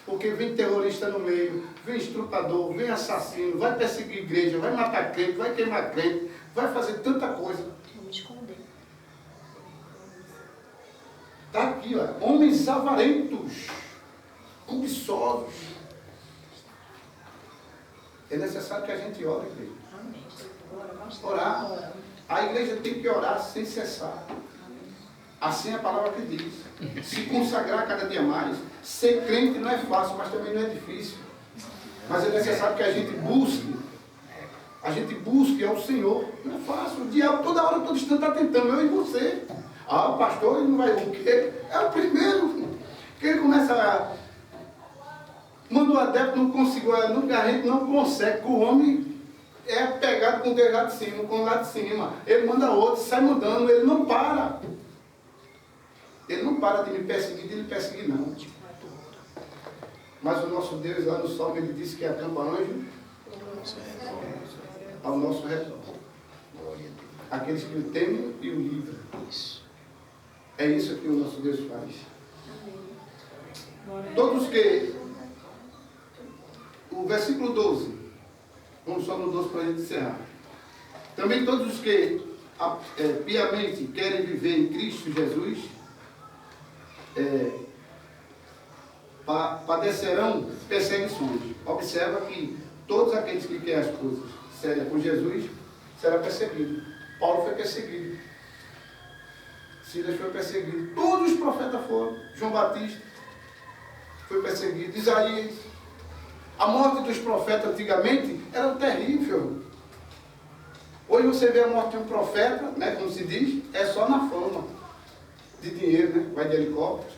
S2: Porque vem terrorista no meio, vem estrupador, vem assassino, vai perseguir igreja, vai matar crente, vai queimar crente, vai fazer tanta coisa.
S3: Vamos esconder.
S2: Está aqui, ó, homens avarentos, cobiçosos. É necessário que a gente ore, igreja. Orar. A igreja tem que orar sem cessar. Assim é a palavra que diz. Se consagrar cada dia mais. Ser crente não é fácil, mas também não é difícil. Mas é necessário que a gente busque. A gente busque ao Senhor. Não é fácil. O diabo toda hora, todo instante está tentando. Eu e você. Ah, o pastor, ele não vai o quê? É o primeiro. Que ele começa a... Manda o adepto, não conseguiu. A gente não consegue. O homem é pegado com o dedo lá de cima, com o lado de cima. Ele manda outro, sai mudando. Ele não para. Ele não para de me perseguir, de lhe perseguir, não. Mas o nosso Deus, lá no Salmo, ele disse que acampa anjo ao nosso redor. Aqueles que o temem e o livram. É isso que o nosso Deus faz. Todos que... O versículo 12. Vamos só no 12 para a gente encerrar. Também todos os que piamente querem viver em Cristo Jesus... padecerão perseguições. Observa que todos aqueles que querem as coisas sérias com Jesus será perseguido. Paulo foi perseguido. Silas foi perseguido. Todos os profetas foram. João Batista foi perseguido. Isaías. A morte dos profetas antigamente era terrível. Hoje você vê a morte de um profeta, né, como se diz, é só na fama. De dinheiro, né? Vai de helicóptero,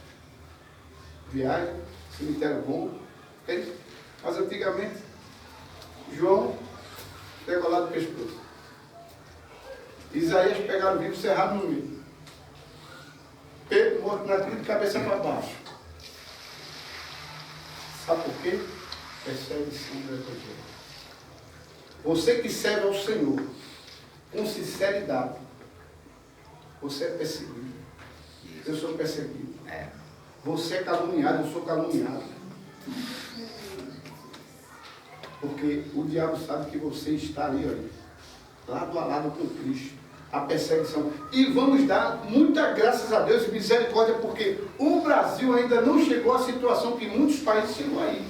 S2: viaja, cemitério bom, okay? Mas antigamente, João pegou lá do pescoço. Isaías pegaram vivo cerrado no meio. Pedro morto na cruz de cabeça para baixo. Sabe por quê? Perseguição do Evangelho. Você que serve ao Senhor com sinceridade, você é perseguido. eu sou perseguido. Você é caluniado, eu sou caluniado. Porque o diabo sabe que você está ali, olha, lado a lado com Cristo. A perseguição. E vamos dar muitas graças a Deus e misericórdia, porque o Brasil ainda não chegou à situação que muitos países chegam aí.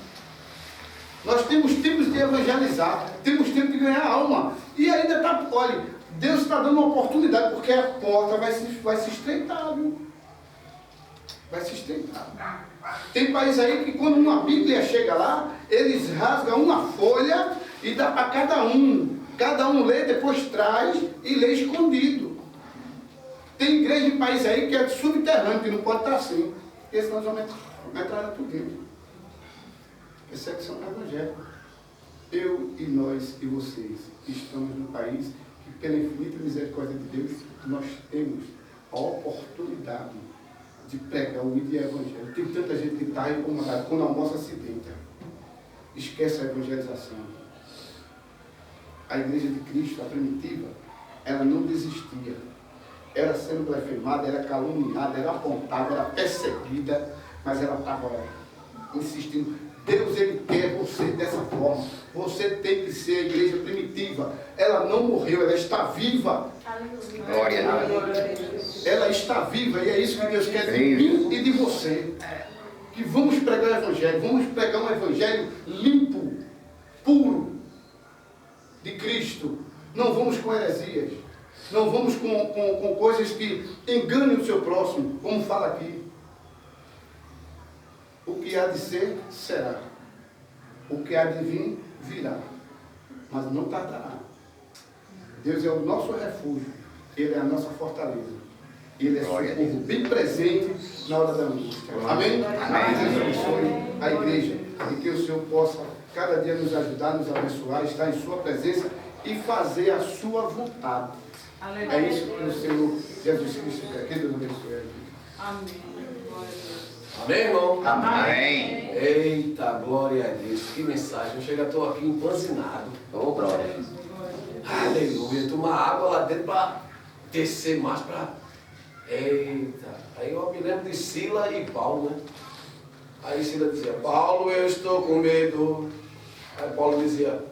S2: Nós temos tempos de evangelizar, temos tempo de ganhar alma. E ainda está, olha, Deus está dando uma oportunidade, porque a porta vai se estreitar, viu? Vai se estreitar. Tem país aí que quando uma Bíblia chega lá, eles rasgam uma folha e dá para cada um. Cada um lê, depois traz e lê escondido. Tem igreja de país aí que é subterrâneo, que não pode estar assim. Porque senão nós vamos entrar tudo dentro. Perseguição do Evangelho. Eu e nós e vocês estamos num país que, pela infinita misericórdia de Deus, nós temos a oportunidade de pregar o Evangelho. Tem tanta gente que está incomodada, quando almoça se deita. Esquece a evangelização. A igreja de Cristo, a primitiva, ela não desistia. Era sendo blasfemada, era caluniada, era apontada, era perseguida, mas ela estava insistindo. Deus, Ele quer você dessa forma. Você tem que ser a igreja primitiva. Ela não morreu, ela está viva.
S6: Glória a Deus.
S2: Ela está viva e é isso que Deus quer de mim e de você. Que vamos pregar o Evangelho, vamos pregar um Evangelho limpo, puro, de Cristo. Não vamos com heresias. Não vamos com coisas que enganem o seu próximo, como fala aqui. O que há de ser, será. O que há de vir, virá. Mas não tardará. Deus é o nosso refúgio. Ele é a nossa fortaleza. Ele é socorro bem presente na hora da angústia. Amém? Amém. Deus abençoe a igreja. E que o Senhor possa cada dia nos ajudar, nos abençoar, estar em sua presença e fazer a sua vontade. É isso que o Senhor Jesus Cristo quer. Que Deus abençoe a igreja.
S4: Amém.
S1: Amém, irmão?
S6: Amém.
S1: Eita, glória a Deus. Que mensagem. Eu chego, estou aqui empanzinado.
S6: Ô, glória.
S1: Aleluia. Tomar água lá dentro para descer mais para... Eita. Aí eu me lembro de Sila e Paulo, né? Aí Sila dizia, Paulo, eu estou com medo. Aí Paulo dizia,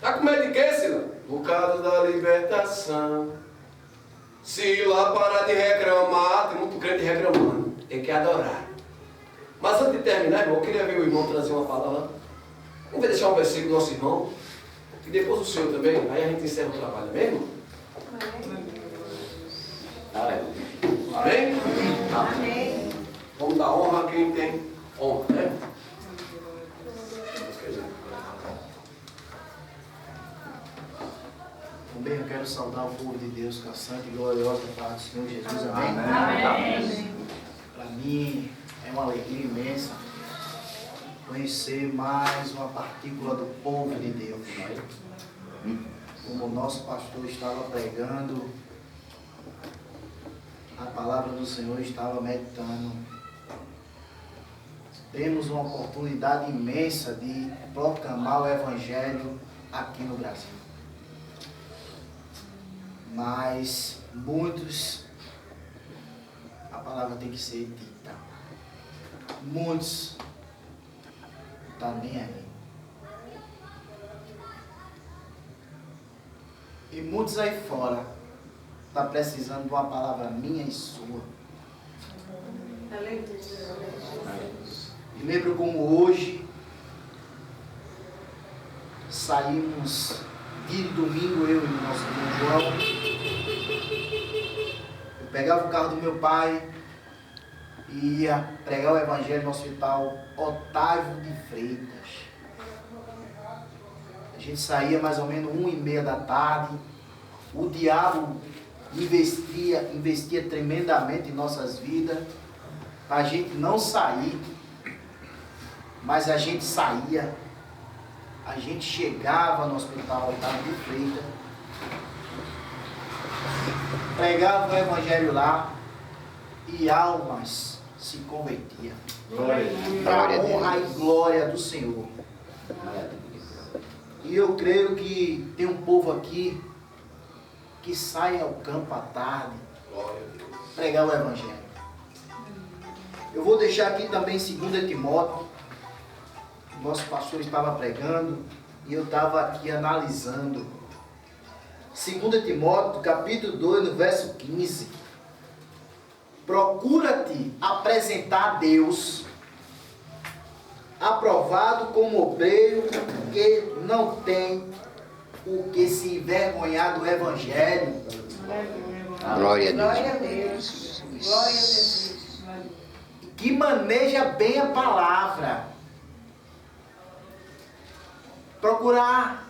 S1: tá com medo de quê, Sila? Por causa da libertação. Sila, para de reclamar. Tem muito crente reclamando. Tem que adorar. Mas antes de terminar, irmão, eu queria ver o irmão trazer uma palavra. Vamos deixar um versículo do nosso irmão. E depois o seu também. Aí a gente encerra o trabalho, amém, irmão? Amém?
S4: Amém.
S1: Vamos dar honra a quem tem honra, né?
S5: Também eu quero saudar o povo de Deus com a santa e gloriosa paz do Senhor Jesus. Amém?
S4: Amém.
S5: Para mim é uma alegria imensa conhecer mais uma partícula do povo de Deus. Como o nosso pastor estava pregando, a palavra do Senhor estava meditando. Temos uma oportunidade imensa de proclamar o Evangelho aqui no Brasil. Mas muitos, a palavra tem que ser dita. Muitos não estão nem aí. E muitos aí fora estão precisando de uma palavra minha e sua. E lembro como hoje saímos dia de domingo, eu e o nosso irmão João. Eu pegava o carro do meu pai e ia pregar o Evangelho no Hospital Otávio de Freitas. A gente saía mais ou menos 1h30 da tarde. O diabo investia tremendamente em nossas vidas. A gente não sair, mas a gente saía. A gente chegava no Hospital Otávio de Freitas, pregava o Evangelho lá e almas se convertiam. Para a honra e glória do Senhor. E eu creio que tem um povo aqui que sai ao campo à tarde pregar o Evangelho. Eu vou deixar aqui também 2 Timóteo. O nosso pastor estava pregando e eu estava aqui analisando. 2 Timóteo, capítulo 2, no verso 15. Procura-te apresentar a Deus, aprovado como obreiro que não tem o que se envergonhar do Evangelho.
S6: Glória a Deus.
S4: Glória a Deus. Glória a Jesus.
S5: Que maneja bem a palavra. Procurar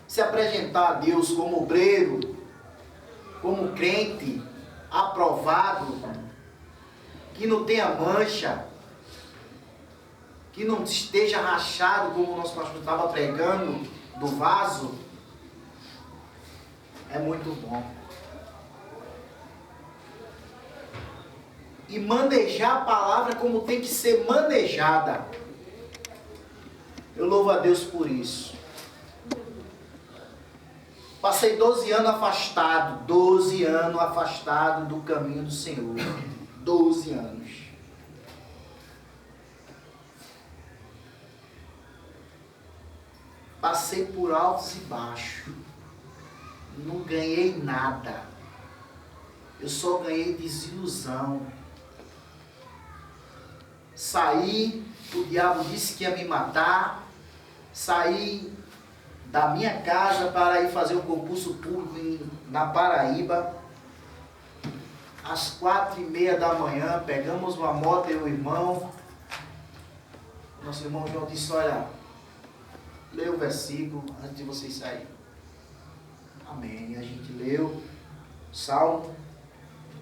S5: se apresentar a Deus como obreiro, como crente, aprovado, que não tenha mancha, que não esteja rachado, como o nosso pastor estava pregando, do vaso, é muito bom. E manejar a palavra como tem que ser manejada. Eu louvo a Deus por isso. Passei 12 anos afastado, 12 anos afastado do caminho do Senhor. 12 anos. Passei por altos e baixos. Não ganhei nada. Eu só ganhei desilusão. Saí, o diabo disse que ia me matar. Saí da minha casa para ir fazer um concurso público na Paraíba. Às 4h30 da manhã, pegamos uma moto, eu e o irmão. Nosso irmão João disse, olha, lê o versículo antes de vocês saírem. Amém. E a gente leu o Salmo,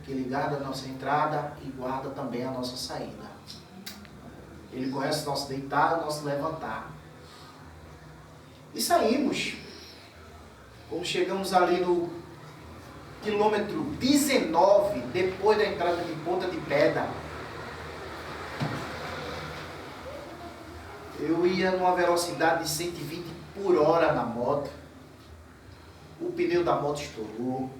S5: que ele guarda a nossa entrada e guarda também a nossa saída. Ele conhece o nosso deitar e o nosso levantar. E saímos. Quando chegamos ali no quilômetro 19, depois da entrada de Ponta de Pedra, eu ia numa velocidade de 120 por hora na moto. O pneu da moto estourou.